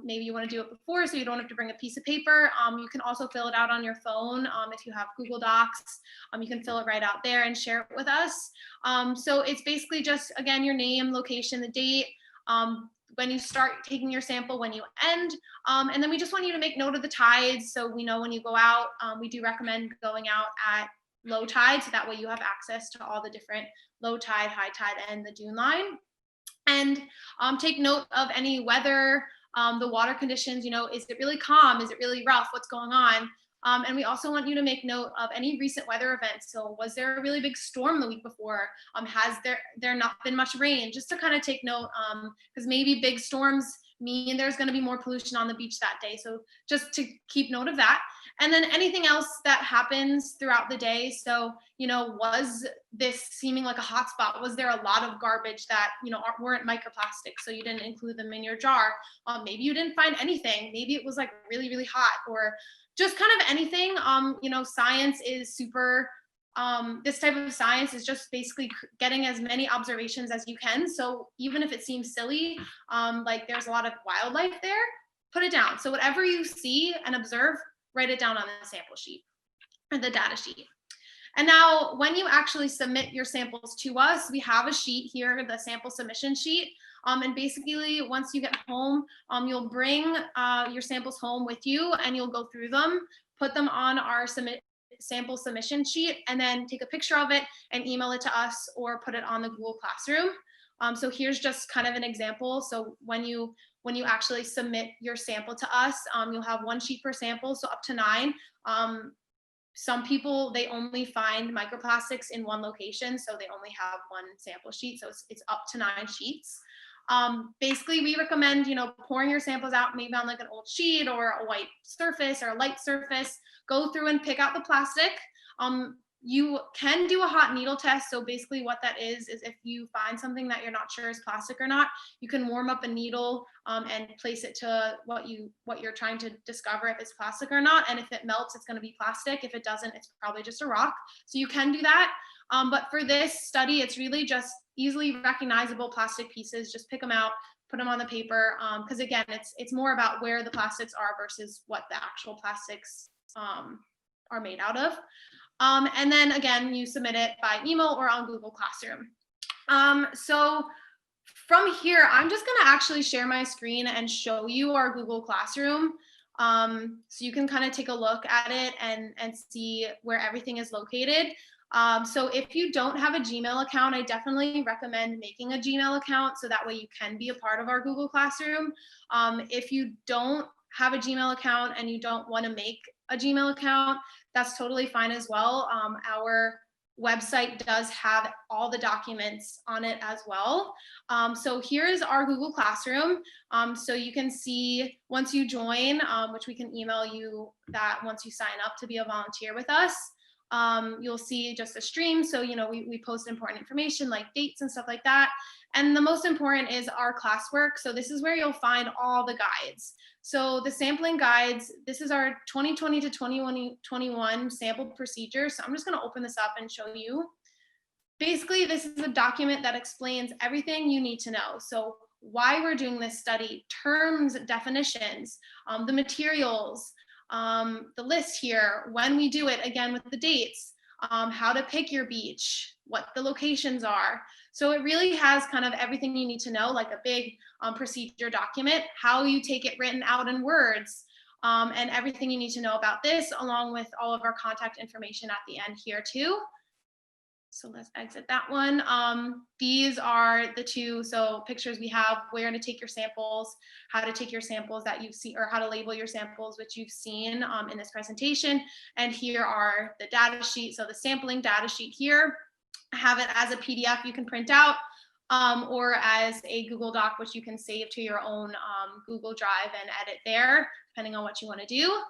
maybe you want to do it before so you don't have to bring a piece of paper. You can also fill it out on your phone. If you have Google Docs, you can fill it right out there and share it with us. So it's basically just, again, your name, location, the date, when you start taking your sample, when you end, and then we just want you to make note of the tides so we know when you go out. We do recommend going out at low tide, so that way you have access to all the different low tide, high tide, and the dune line. And take note of any weather, the water conditions, is it really calm? Is it really rough? What's going on? And we also want you to make note of any recent weather events. So was there a really big storm the week before? Has there not been much rain? Just to kind of take note, because maybe big storms mean there's going to be more pollution on the beach that day. So just to keep note of that. And then anything else that happens throughout the day. So, you know, was this seeming like a hot spot? Was there a lot of garbage that, you know, weren't microplastics, so you didn't include them in your jar? Maybe you didn't find anything. Maybe it was like really, really hot, or just kind of anything. You know, science is super, this type of science is just basically getting as many observations as you can. So even if it seems silly, like there's a lot of wildlife there, put it down. So whatever you see and observe, write it down on the sample sheet or the data sheet. And now when you actually submit your samples to us, we have a sheet here, the sample submission sheet. And basically once you get home, you'll bring your samples home with you and you'll go through them, put them on our sample submission sheet, and then take a picture of it and email it to us or put it on the Google Classroom. So here's just kind of an example. So when you actually submit your sample to us, you'll have 1 sheet per sample, so up to 9. Some people, they only find microplastics in 1 location, so they only have 1 sample sheet, so it's up to 9 sheets. Basically, we recommend, you know, pouring your samples out maybe on like an old sheet or a white surface or a light surface. Go through and pick out the plastic. You can do a hot needle test. So basically what that is if you find something that you're not sure is plastic or not, you can warm up a needle and place it to what you're trying to discover if it's plastic or not. And if it melts, it's going to be plastic. If it doesn't, it's probably just a rock. So you can do that. But for this study, it's really just easily recognizable plastic pieces. Just pick them out, put them on the paper. Because again, it's more about where the plastics are versus what the actual plastics are made out of. And then again, you submit it by email or on Google Classroom. So from here, I'm just gonna actually share my screen and show you our Google Classroom. So you can kind of take a look at it and see where everything is located. So if you don't have a Gmail account, I definitely recommend making a Gmail account so that way you can be a part of our Google Classroom. If you don't have a Gmail account and you don't want to make a Gmail account, that's totally fine as well. Our website does have all the documents on it as well. So here's our Google Classroom. So you can see once you join, which we can email you that once you sign up to be a volunteer with us, you'll see just a stream. So, you know, we post important information like dates and stuff like that. And the most important is our classwork. So this is where you'll find all the guides. So the sampling guides, this is our 2020 to 2021 sample procedure. So I'm just going to open this up and show you. Basically, this is a document that explains everything you need to know. So why we're doing this study, terms, definitions, the materials, the list here, when we do it, again with the dates, how to pick your beach, what the locations are. So it really has kind of everything you need to know, like a big procedure document, how you take it written out in words, and everything you need to know about this, along with all of our contact information at the end here too. So let's exit that one. These are the 2 pictures we have, where to take your samples, how to take your samples that you've seen, or how to label your samples, which you've seen in this presentation. And here are the data sheet. So the sampling data sheet here, I have it as a PDF you can print out, or as a Google Doc, which you can save to your own Google Drive and edit there, depending on what you want to do.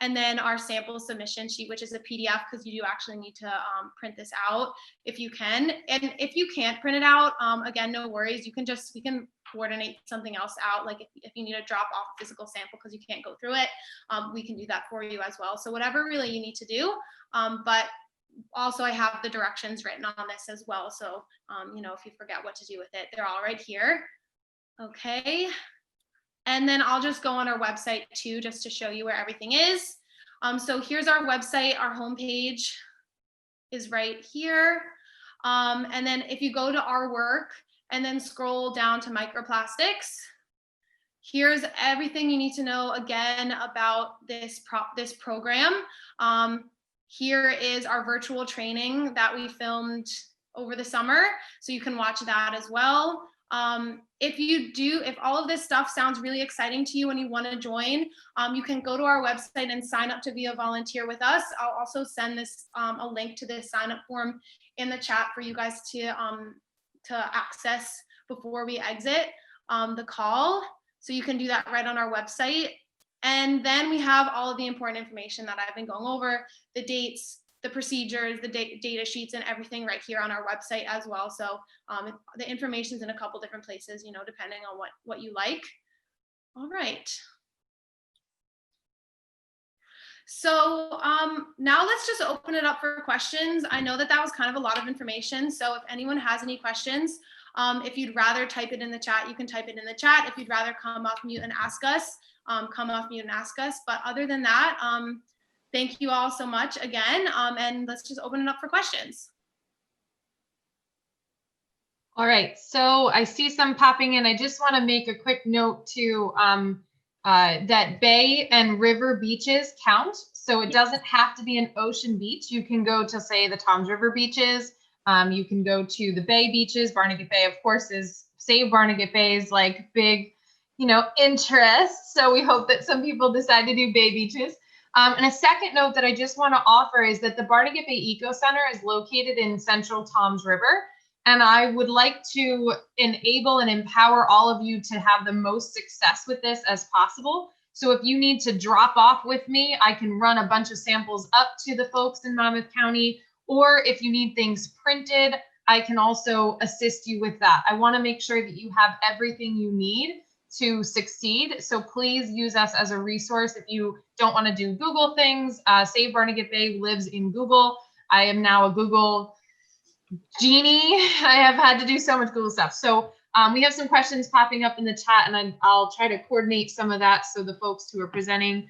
And then our sample submission sheet, which is a PDF, because you do actually need to print this out if you can. And if you can't print it out, again, no worries. We can coordinate something else out. Like if you need to drop off a physical sample because you can't go through it, we can do that for you as well. So whatever really you need to do. But also I have the directions written on this as well. So, you know, if you forget what to do with it, they're all right here. Okay. And then I'll just go on our website too, just to show you where everything is. So here's our website. Our homepage is right here. And then if you go to our work and then scroll down to microplastics, here's everything you need to know again about this program. Here is our virtual training that we filmed over the summer, so you can watch that as well. If all of this stuff sounds really exciting to you and you want to join, you can go to our website and sign up to be a volunteer with us. I'll also send this a link to this sign up form in the chat for you guys to access before we exit the call. So you can do that right on our website. And then we have all of the important information that I've been going over, the dates, the procedures, the data sheets, and everything right here on our website as well. So the information's in a couple different places, you know, depending on what you like. All right. So now let's just open it up for questions. I know that was kind of a lot of information. So if anyone has any questions, if you'd rather type it in the chat, you can type it in the chat. If you'd rather come off mute and ask us, come off mute and ask us. But other than that, thank you all so much again. And let's just open it up for questions. All right, so I see some popping in. I just want to make a quick note to that bay and river beaches count. So it doesn't have to be an ocean beach. You can go to, say, the Toms River beaches. You can go to the bay beaches. Barnegat Bay, of course, is Save Barnegat Bay's like big, you know, interest. So we hope that some people decide to do bay beaches. And a second note that I just want to offer is that the Barnegat Bay Eco Center is located in central Toms River. And I would like to enable and empower all of you to have the most success with this as possible. So if you need to drop off with me, I can run a bunch of samples up to the folks in Monmouth County. Or if you need things printed, I can also assist you with that. I want to make sure that you have everything you need to succeed. So please use us as a resource. If you don't want to do Google things, Save Barnegat Bay lives in Google. I am now a Google genie. I have had to do so much Google stuff. So we have some questions popping up in the chat, and I'll try to coordinate some of that so the folks who are presenting,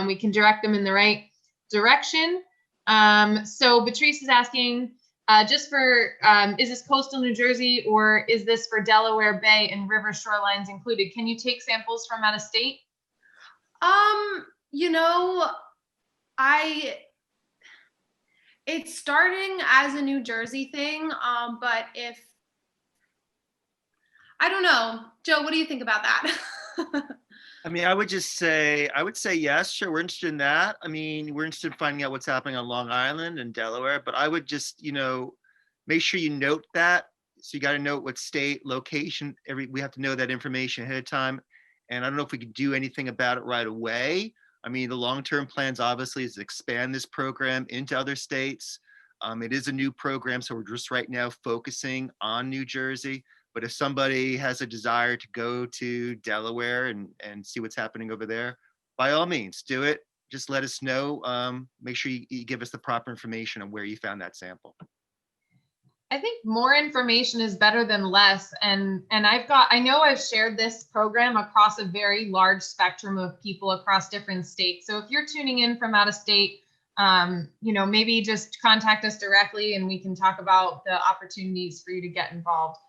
we can direct them in the right direction. So Patrice is asking, just for, is this coastal New Jersey or is this for Delaware Bay and river shorelines included? Can you take samples from out of state? You know, it's starting as a New Jersey thing, but I don't know. Joe, what do you think about that? I mean, I would say yes, sure, we're interested in that. I mean, we're interested in finding out what's happening on Long Island and Delaware, but I would just, you know, make sure you note that. So you got to note what state, location, we have to know that information ahead of time. And I don't know if we could do anything about it right away. I mean, the long-term plans obviously is to expand this program into other states. It is a new program, so we're just right now focusing on New Jersey. But if somebody has a desire to go to Delaware and see what's happening over there, by all means, do it. Just let us know. Make sure you give us the proper information on where you found that sample. I think more information is better than less. And I know I've shared this program across a very large spectrum of people across different states. So if you're tuning in from out of state, you know, maybe just contact us directly and we can talk about the opportunities for you to get involved.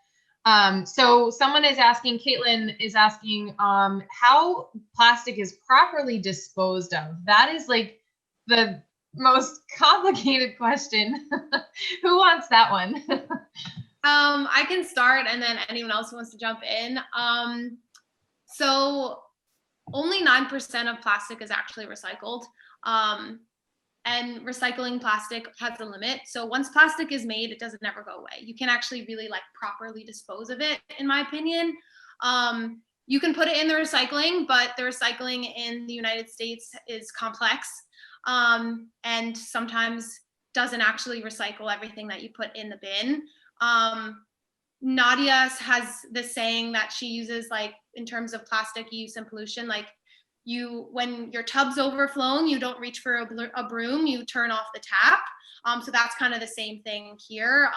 So someone is asking, Caitlin is asking, how plastic is properly disposed of. That is like the most complicated question. Who wants that one? I can start and then anyone else who wants to jump in. So only 9% of plastic is actually recycled. And recycling plastic has a limit. So once plastic is made, it doesn't never go away. You can actually really like properly dispose of it, in my opinion. You can put it in the recycling, but the recycling in the United States is complex. And sometimes doesn't actually recycle everything that you put in the bin. Nadia has this saying that she uses, like, in terms of plastic use and pollution, like, when your tub's overflowing, you don't reach for a broom, you turn off the tap. So that's kind of the same thing here.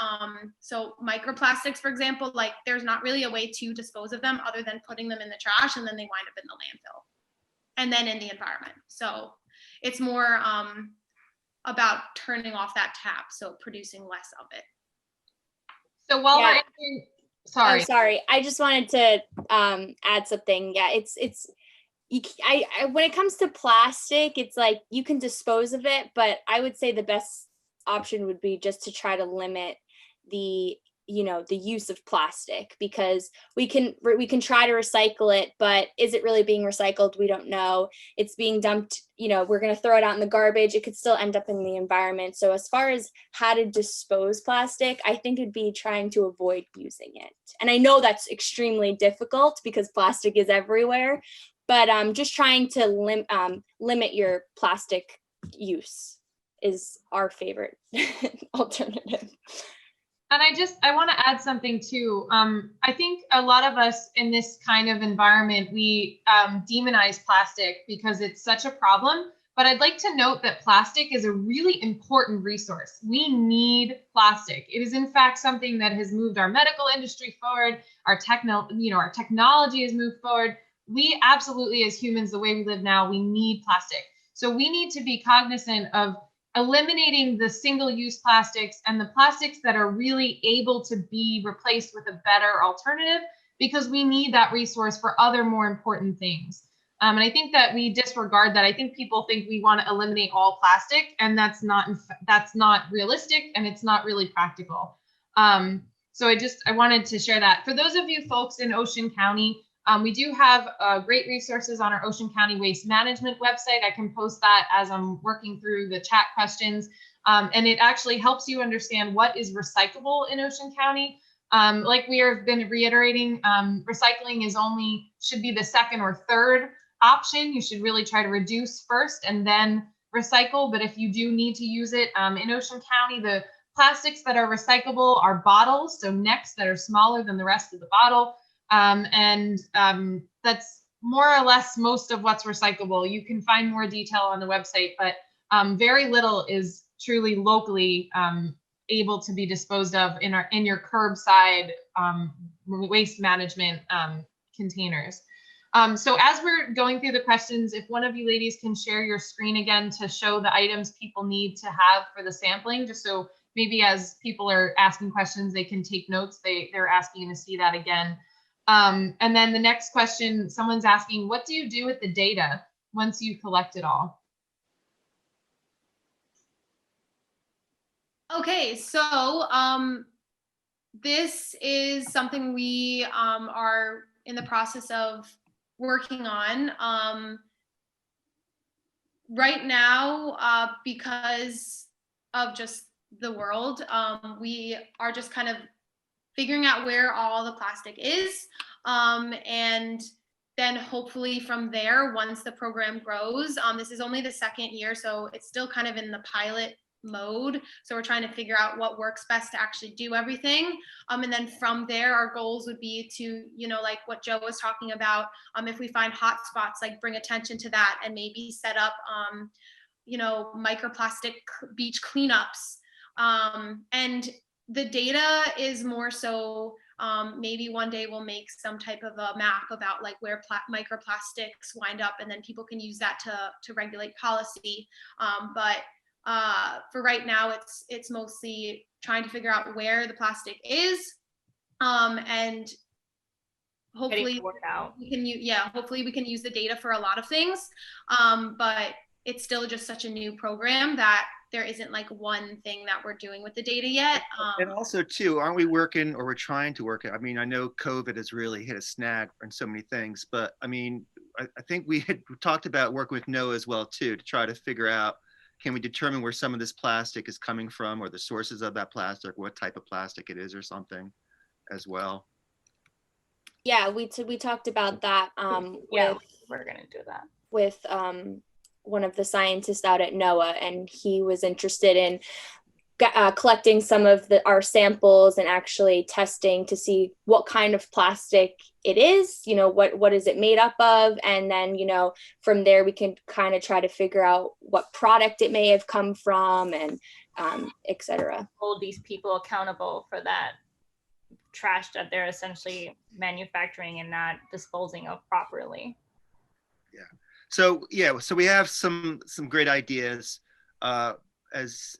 So microplastics, for example, like, there's not really a way to dispose of them other than putting them in the trash, and then they wind up in the landfill and then in the environment. So it's more about turning off that tap, so producing less of it. So while we're sorry. I'm sorry. I just wanted to add something. Yeah, when it comes to plastic, it's like you can dispose of it, but I would say the best option would be just to try to limit the the use of plastic, because we can try to recycle it, but is it really being recycled? We don't know. It's being dumped, we're going to throw it out in the garbage. It could still end up in the environment. So as far as how to dispose plastic, I think it'd be trying to avoid using it. And I know that's extremely difficult because plastic is everywhere, but just trying to limit your plastic use is our favorite alternative. And I want to add something too. I think a lot of us in this kind of environment, we demonize plastic because it's such a problem. But I'd like to note that plastic is a really important resource. We need plastic. It is in fact something that has moved our medical industry forward. Our technology has moved forward. We absolutely, as humans, the way we live now, we need plastic. So we need to be cognizant of eliminating the single-use plastics and the plastics that are really able to be replaced with a better alternative, because we need that resource for other more important things. And I think that we disregard that. I think people think we want to eliminate all plastic, and that's not realistic, and it's not really practical. So I wanted to share that. For those of you folks in Ocean County, we do have great resources on our Ocean County Waste Management website. I can post that as I'm working through the chat questions. And it actually helps you understand what is recyclable in Ocean County. Like we have been reiterating, recycling should be the second or third option. You should really try to reduce first and then recycle. But if you do need to use it in Ocean County, the plastics that are recyclable are bottles, so necks that are smaller than the rest of the bottle. That's more or less most of what's recyclable. You can find more detail on the website, but very little is truly locally able to be disposed of in your curbside waste management containers. So as we're going through the questions, if one of you ladies can share your screen again to show the items people need to have for the sampling, just so maybe as people are asking questions, they can take notes. They're asking to see that again. And then the next question, someone's asking, what do you do with the data once you collect it all? Okay, so this is something we are in the process of working on. Right now, because of just the world, we are just kind of figuring out where all the plastic is, and then hopefully from there, once the program grows, this is only the second year, so it's still kind of in the pilot mode. So we're trying to figure out what works best to actually do everything. And then from there, our goals would be to, like what Joe was talking about, if we find hot spots, like bring attention to that and maybe set up, microplastic beach cleanups. And the data is more so, maybe one day we'll make some type of a map about like where microplastics wind up, and then people can use that to regulate policy. But for right now, it's mostly trying to figure out where the plastic is, and hopefully we can hopefully we can use the data for a lot of things. But it's still just such a new program that there isn't like one thing that we're doing with the data yet. And also too, aren't we working, or we're trying to work it? I mean, I know COVID has really hit a snag on so many things, but I mean, I think we had talked about working with NOAA as well too, to try to figure out, can we determine where some of this plastic is coming from, or the sources of that plastic, what type of plastic it is or something as well? Yeah, we talked about that. We're gonna do that with one of the scientists out at NOAA, and he was interested in collecting some of our samples and actually testing to see what kind of plastic it is, what is it made up of, and then from there we can kind of try to figure out what product it may have come from, and etc. Hold these people accountable for that trash that they're essentially manufacturing and not disposing of properly. Yeah. So we have some great ideas. As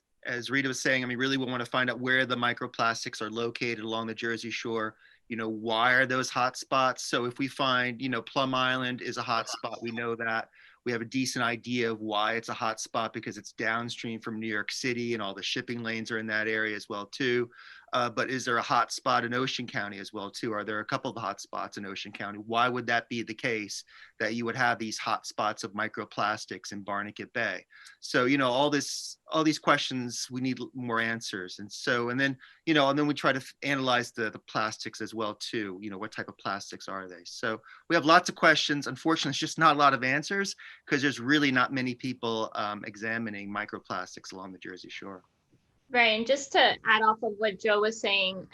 Rita was saying, I mean, really we want to find out where the microplastics are located along the Jersey Shore. Why are those hot spots? So if we find, Plum Island is a hot spot, we know that. We have a decent idea of why it's a hot spot, because it's downstream from New York City and all the shipping lanes are in that area as well too. But is there a hot spot in Ocean County as well too? Are there a couple of hot spots in Ocean County? Why would that be the case, that you would have these hot spots of microplastics in Barnegat Bay? So, you know, all these questions, we need more answers. And so, and then we try to analyze the plastics as well too. You know, what type of plastics are they? So we have lots of questions. Unfortunately, it's just not a lot of answers because there's really not many people examining microplastics along the Jersey Shore. Right, and just to add off of what Joe was saying,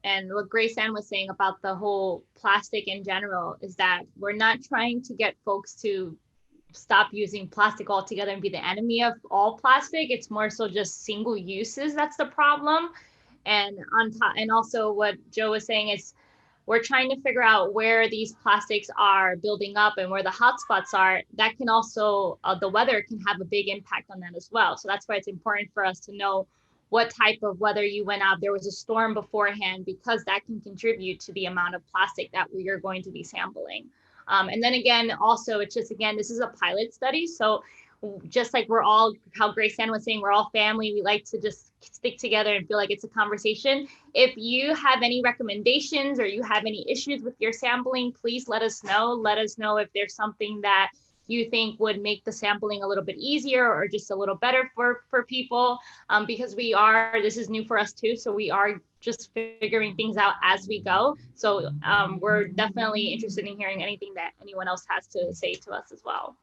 and what Grace Ann was saying about the whole plastic in general, is that we're not trying to get folks to stop using plastic altogether and be the enemy of all plastic. It's more so just single uses that's the problem. And on top, and also what Joe was saying is we're trying to figure out where these plastics are building up and where the hotspots are. That can also, the weather can have a big impact on that as well. So that's why it's important for us to know what type of weather you went out. There was a storm beforehand, because that can contribute to the amount of plastic that we are going to be sampling. And then again, also, it's just, again, this is a pilot study. So just like we're all, how Grace Ann was saying, we're all family. We like to just stick together and feel like it's a conversation. If you have any recommendations or you have any issues with your sampling, please let us know. Let us know if there's something that you think would make the sampling a little bit easier or just a little better for people, because this is new for us too. So we are just figuring things out as we go. So we're definitely interested in hearing anything that anyone else has to say to us as well.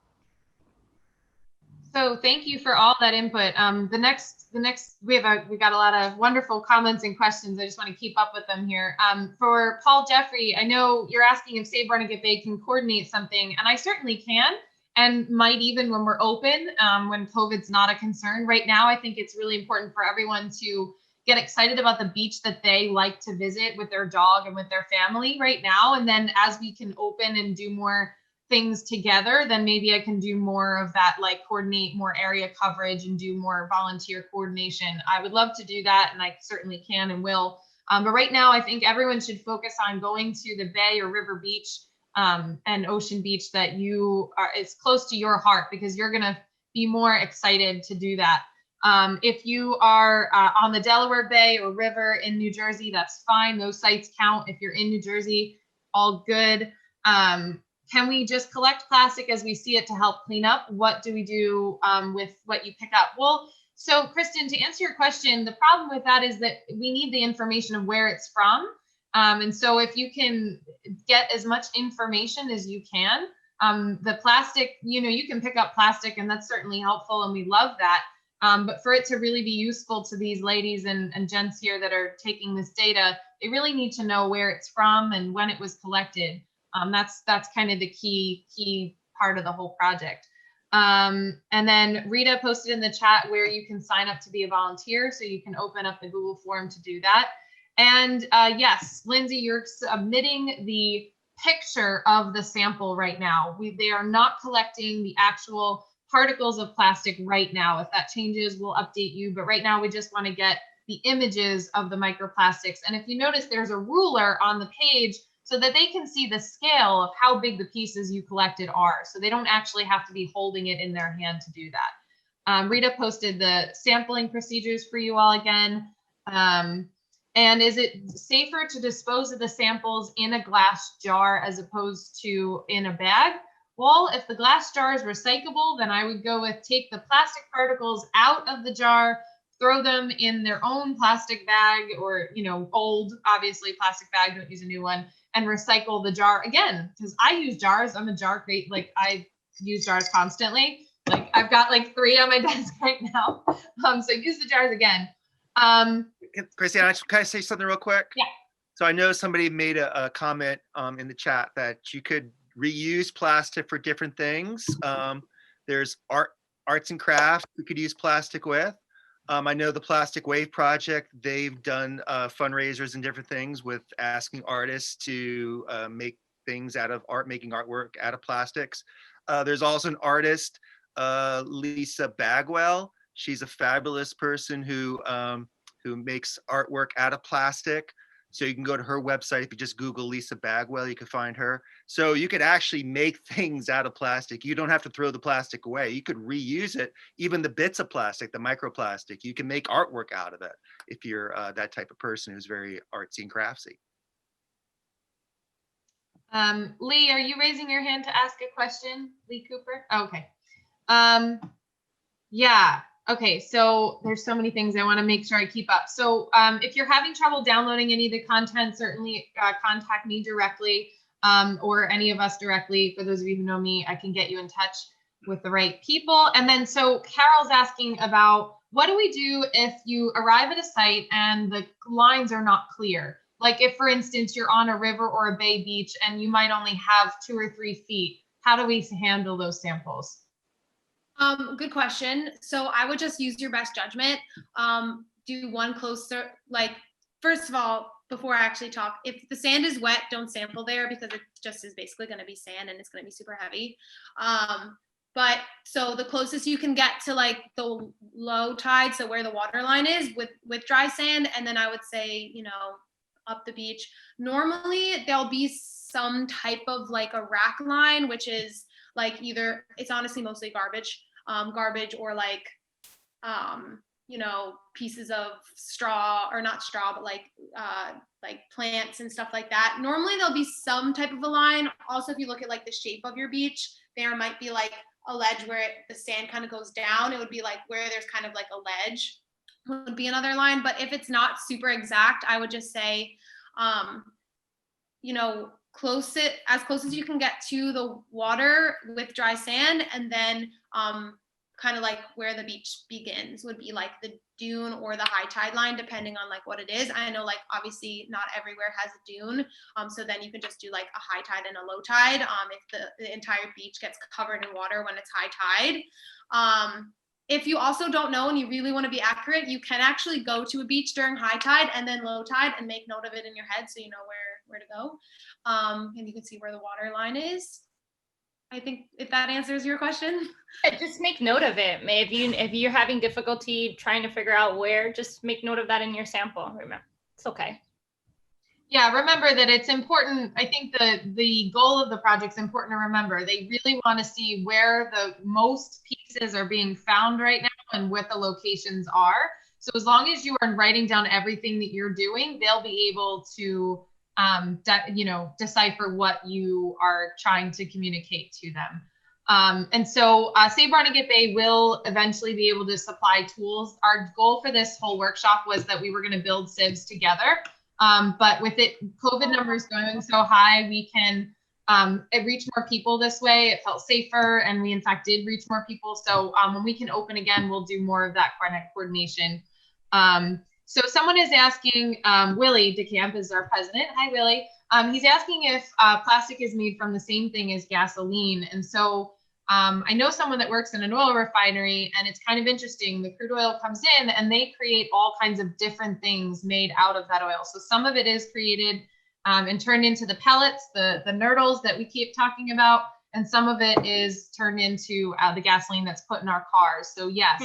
So thank you for all that input. The next, we got a lot of wonderful comments and questions. I just want to keep up with them here. For Paul Jeffrey, I know you're asking if Save Barnegat Bay can coordinate something, and I certainly can, and might even when we're open, when COVID's not a concern. Right now, I think it's really important for everyone to get excited about the beach that they like to visit with their dog and with their family right now. And then as we can open and do more things together, then maybe I can do more of that, like coordinate more area coverage and do more volunteer coordination. I would love to do that, and I certainly can and will. But right now, I think everyone should focus on going to the bay or river beach and ocean beach that is close to your heart, because you're going to be more excited to do that. If you are on the Delaware Bay or river in New Jersey, that's fine. Those sites count. If you're in New Jersey, all good. Can we just collect plastic as we see it to help clean up? What do we do with what you pick up? Well, so Kristen, to answer your question, the problem with that is that we need the information of where it's from. And so if you can get as much information as you can, the plastic, you can pick up plastic, and that's certainly helpful, and we love that. But for it to really be useful to these ladies and gents here that are taking this data, they really need to know where it's from and when it was collected. That's kind of the key part of the whole project. And then Rita posted in the chat where you can sign up to be a volunteer, so you can open up the Google form to do that. And yes, Lindsay, you're submitting the picture of the sample right now. They are not collecting the actual particles of plastic right now. If that changes, we'll update you. But right now, we just want to get the images of the microplastics. And if you notice, there's a ruler on the page so that they can see the scale of how big the pieces you collected are. So they don't actually have to be holding it in their hand to do that. Rita posted the sampling procedures for you all again. And is it safer to dispose of the samples in a glass jar as opposed to in a bag? Well, if the glass jar is recyclable, then I would go with take the plastic particles out of the jar, throw them in their own plastic bag, or, old, obviously, plastic bag, don't use a new one, and recycle the jar again. Because I use jars. I'm a jar crate. Like, I use jars constantly. Like, I've got like 3 on my desk right now. So use the jars again. Christiane, can I say something real quick? Yeah. So I know somebody made a comment in the chat that you could reuse plastic for different things. There's arts and crafts we could use plastic with. I know the Plastic Wave Project, they've done fundraisers and different things with asking artists to make things out of making artwork out of plastics. There's also an artist, Lisa Bagwell. She's a fabulous person who makes artwork out of plastic. So you can go to her website. If you just Google Lisa Bagwell, you can find her. So you could actually make things out of plastic. You don't have to throw the plastic away. You could reuse it, even the bits of plastic, the microplastic. You can make artwork out of it if you're that type of person who's very artsy and craftsy. Lee, are you raising your hand to ask a question? Lee Cooper? Okay. Yeah. Okay. So there's so many things I want to make sure I keep up. So if you're having trouble downloading any of the content, certainly contact me directly or any of us directly. For those of you who know me, I can get you in touch with the right people. And then so Carol's asking about what do we do if you arrive at a site and the lines are not clear? Like if, for instance, you're on a river or a bay beach and you might only have 2 or 3 feet, how do we handle those samples? Good question. So I would just use your best judgment. Do one closer, like, first of all, before I actually talk, if the sand is wet, don't sample there because it just is basically going to be sand and it's going to be super heavy. But so the closest you can get to like the low tide, so where the water line is with dry sand, and then I would say, you know, up the beach. Normally there'll be some type of like a rack line, which is like either, it's honestly mostly garbage or like, you know, pieces of straw, or not straw, but like plants and stuff like that. Normally there'll be some type of a line. Also, if you look at like the shape of your beach, there might be like a ledge where the sand kind of goes down. It would be like where there's kind of like a ledge would be another line. But if it's not super exact, I would just say, you know, as close as you can get to the water with dry sand, and then kind of like where the beach begins would be like the dune or the high tide line, depending on like what it is. I know like obviously not everywhere has a dune, so then you can just do like a high tide and a low tide if the entire beach gets covered in water when it's high tide. If you also don't know and you really want to be accurate, you can actually go to a beach during high tide and then low tide and make note of it in your head so you know where to go. And you can see where the water line is. I think if that answers your question. Yeah, just make note of it. If you're having difficulty trying to figure out where, just make note of that in your sample. Remember, it's okay. Yeah, remember that it's important. I think the goal of the project is important to remember. They really want to see where the most pieces are being found right now and what the locations are. So as long as you are writing down everything that you're doing, they'll be able to decipher what you are trying to communicate to them. And so Save Barnegat Bay will eventually be able to supply tools. Our goal for this whole workshop was that we were going to build sieves together. But with COVID numbers going so high, we can reach more people this way. It felt safer, and we in fact did reach more people. So when we can open again, we'll do more of that coordination. So someone is asking, Willie DeCamp is our president. Hi, Willie. He's asking if plastic is made from the same thing as gasoline. And so I know someone that works in an oil refinery, and it's kind of interesting. The crude oil comes in and they create all kinds of different things made out of that oil. So some of it is created and turned into the pellets, the nurdles that we keep talking about. And some of it is turned into the gasoline that's put in our cars. So yes.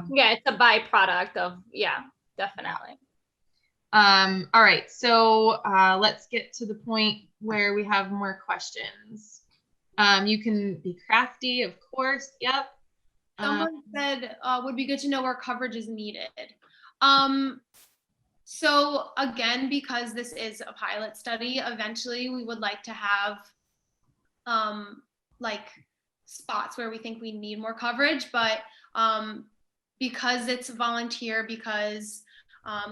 Yeah, it's a byproduct of, yeah, definitely. All right, so let's get to the point where we have more questions. You can be crafty, of course. Yep. Someone said, would be good to know where coverage is needed. So again, because this is a pilot study, eventually we would like to have like spots where we think we need more coverage, but because it's volunteer, because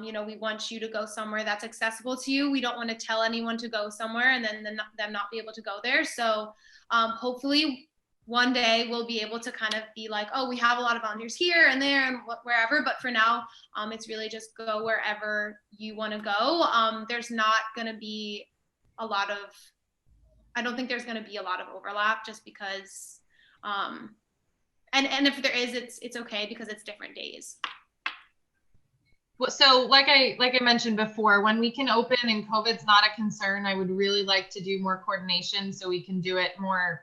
we want you to go somewhere that's accessible to you. We don't want to tell anyone to go somewhere and then them not be able to go there. So hopefully one day we'll be able to kind of be like, oh, we have a lot of volunteers here and there and wherever. But for now, it's really just go wherever you want to go. There's not going to be I don't think there's going to be a lot of overlap just because, and if there is, it's okay because it's different days. So like I mentioned before, when we can open and COVID's not a concern, I would really like to do more coordination so we can do it more,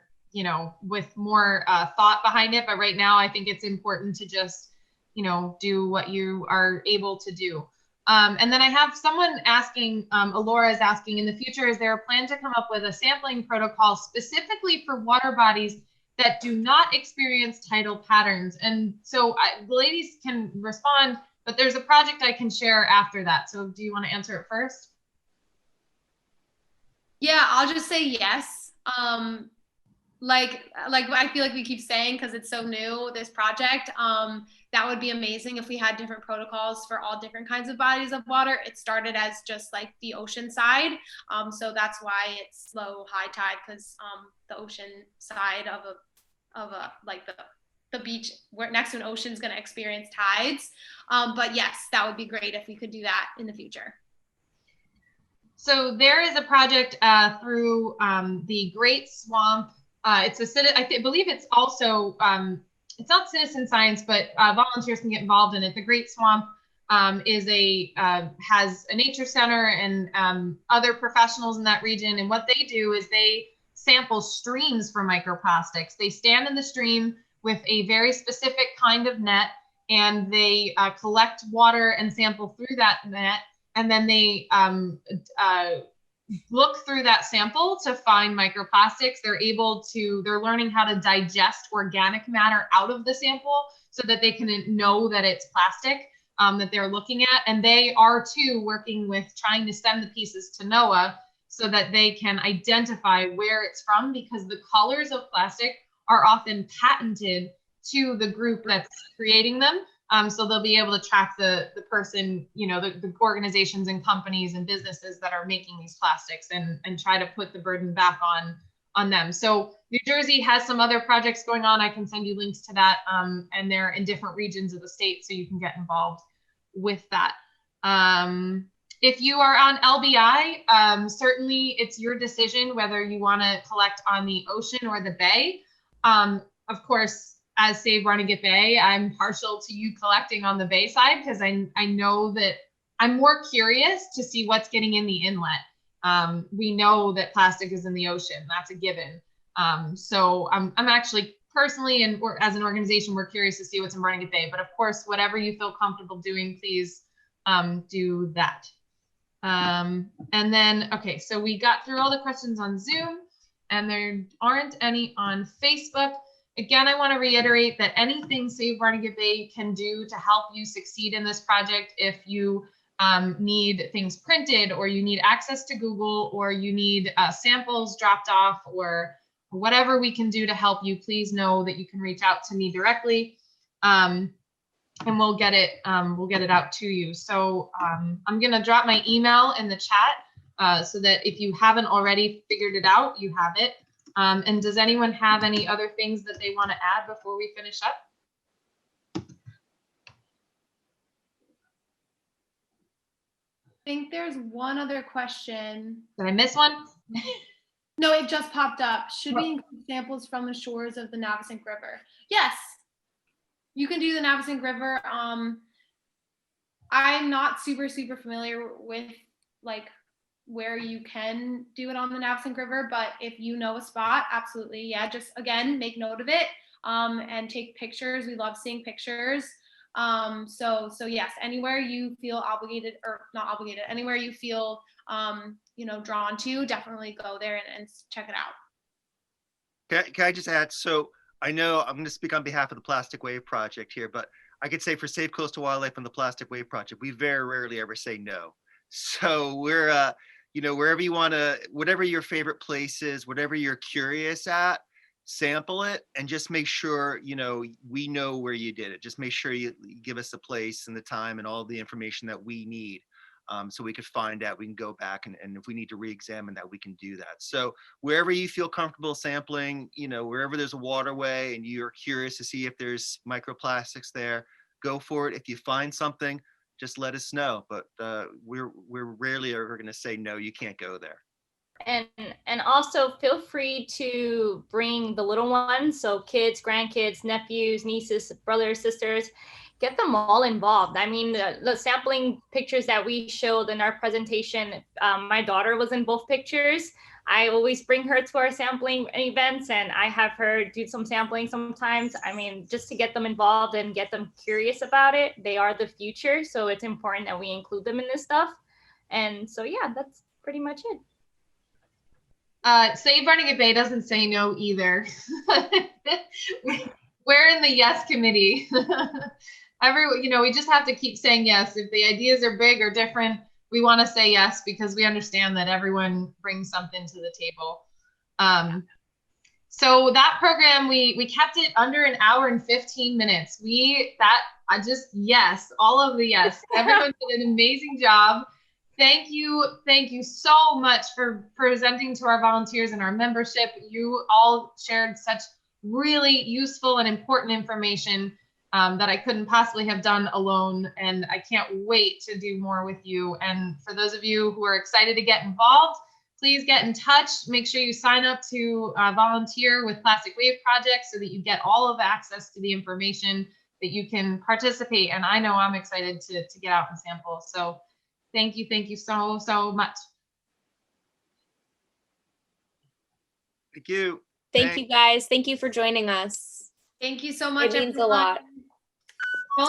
with more thought behind it. But right now, I think it's important to just, do what you are able to do. And then I have someone asking, Alora is asking, in the future, is there a plan to come up with a sampling protocol specifically for water bodies that do not experience tidal patterns? And so the ladies can respond, but there's a project I can share after that. So do you want to answer it first? Yeah, I'll just say yes. Like I feel like we keep saying, because it's so new, this project, that would be amazing if we had different protocols for all different kinds of bodies of water. It started as just like the ocean side. So that's why it's low, high tide, because the ocean side of a like the beach next to an ocean is going to experience tides. But yes, that would be great if we could do that in the future. So there is a project through the Great Swamp. I believe it's also, it's not citizen science, but volunteers can get involved in it. The Great Swamp has a nature center and other professionals in that region. And what they do is they sample streams for microplastics. They stand in the stream with a very specific kind of net, and they collect water and sample through that net. And then they look through that sample to find microplastics. They're learning how to digest organic matter out of the sample so that they can know that it's plastic that they're looking at. And they are too working with trying to send the pieces to NOAA so that they can identify where it's from, because the colors of plastic are often patented to the group that's creating them. So they'll be able to track the person, the organizations and companies and businesses that are making these plastics and try to put the burden back on them. So New Jersey has some other projects going on. I can send you links to that. And they're in different regions of the state, so you can get involved with that. If you are on LBI, certainly it's your decision whether you want to collect on the ocean or the bay. Of course, as Save Barnegat Bay, I'm partial to you collecting on the bay side, because I know that I'm more curious to see what's getting in the inlet. We know that plastic is in the ocean. That's a given. So I'm actually personally, and as an organization, we're curious to see what's in Barnegat Bay. But of course, whatever you feel comfortable doing, please do that. And then, okay, so we got through all the questions on Zoom, and there aren't any on Facebook. Again, I want to reiterate that anything Save Barnegat Bay can do to help you succeed in this project, if you need things printed, or you need access to Google, or you need samples dropped off, or whatever we can do to help you, please know that you can reach out to me directly, and we'll get it out to you. So I'm going to drop my email in the chat so that if you haven't already figured it out, you have it. And does anyone have any other things that they want to add before we finish up? I think there's one other question. Did I miss one? No, it just popped up. Should we include samples from the shores of the Navesink River? Yes, you can do the Navesink River. I'm not super familiar with like where you can do it on the Navesink River, but if you know a spot, absolutely, yeah, just again make note of it and take pictures. We love seeing pictures. So yes, anywhere you feel obligated, or not obligated, anywhere you feel drawn to, definitely go there and check it out. Can I just add, so I know I'm going to speak on behalf of the Plastic Wave Project here, but I could say for Safe Coastal Wildlife and the Plastic Wave Project, we very rarely ever say no. So we're wherever you want to, whatever your favorite place is, whatever you're curious at, sample it, and just make sure, we know where you did it. Just make sure you give us the place and the time and all the information that we need, so we could find out, we can go back, and if we need to re-examine that, we can do that. So wherever you feel comfortable sampling, wherever there's a waterway and you're curious to see if there's microplastics there, go for it. If you find something, just let us know. But we're rarely ever going to say no, you can't go there. And also feel free to bring the little ones, so kids, grandkids, nephews, nieces, brothers, sisters, get them all involved. I mean, the sampling pictures that we showed in our presentation, my daughter was in both pictures. I always bring her to our sampling events, and I have her do some sampling sometimes. I mean, just to get them involved and get them curious about it. They are the future, so it's important that we include them in this stuff. And so, yeah, that's pretty much it. Save Barnegat Bay doesn't say no either. We're in the yes committee. We just have to keep saying yes. If the ideas are big or different, we want to say yes because we understand that everyone brings something to the table. So that program, we kept it under an hour and 15 minutes. Yes, all of the yes. Everyone did an amazing job. Thank you so much for presenting to our volunteers and our membership. You all shared such really useful and important information that I couldn't possibly have done alone, and I can't wait to do more with you. And for those of you who are excited to get involved, please get in touch. Make sure you sign up to volunteer with Plastic Wave Project so that you get all of access to the information that you can participate. And I know I'm excited to get out and sample. So thank you so much. Thank you. Thank you guys. Thank you for joining us. Thank you so much. It means a lot. Well,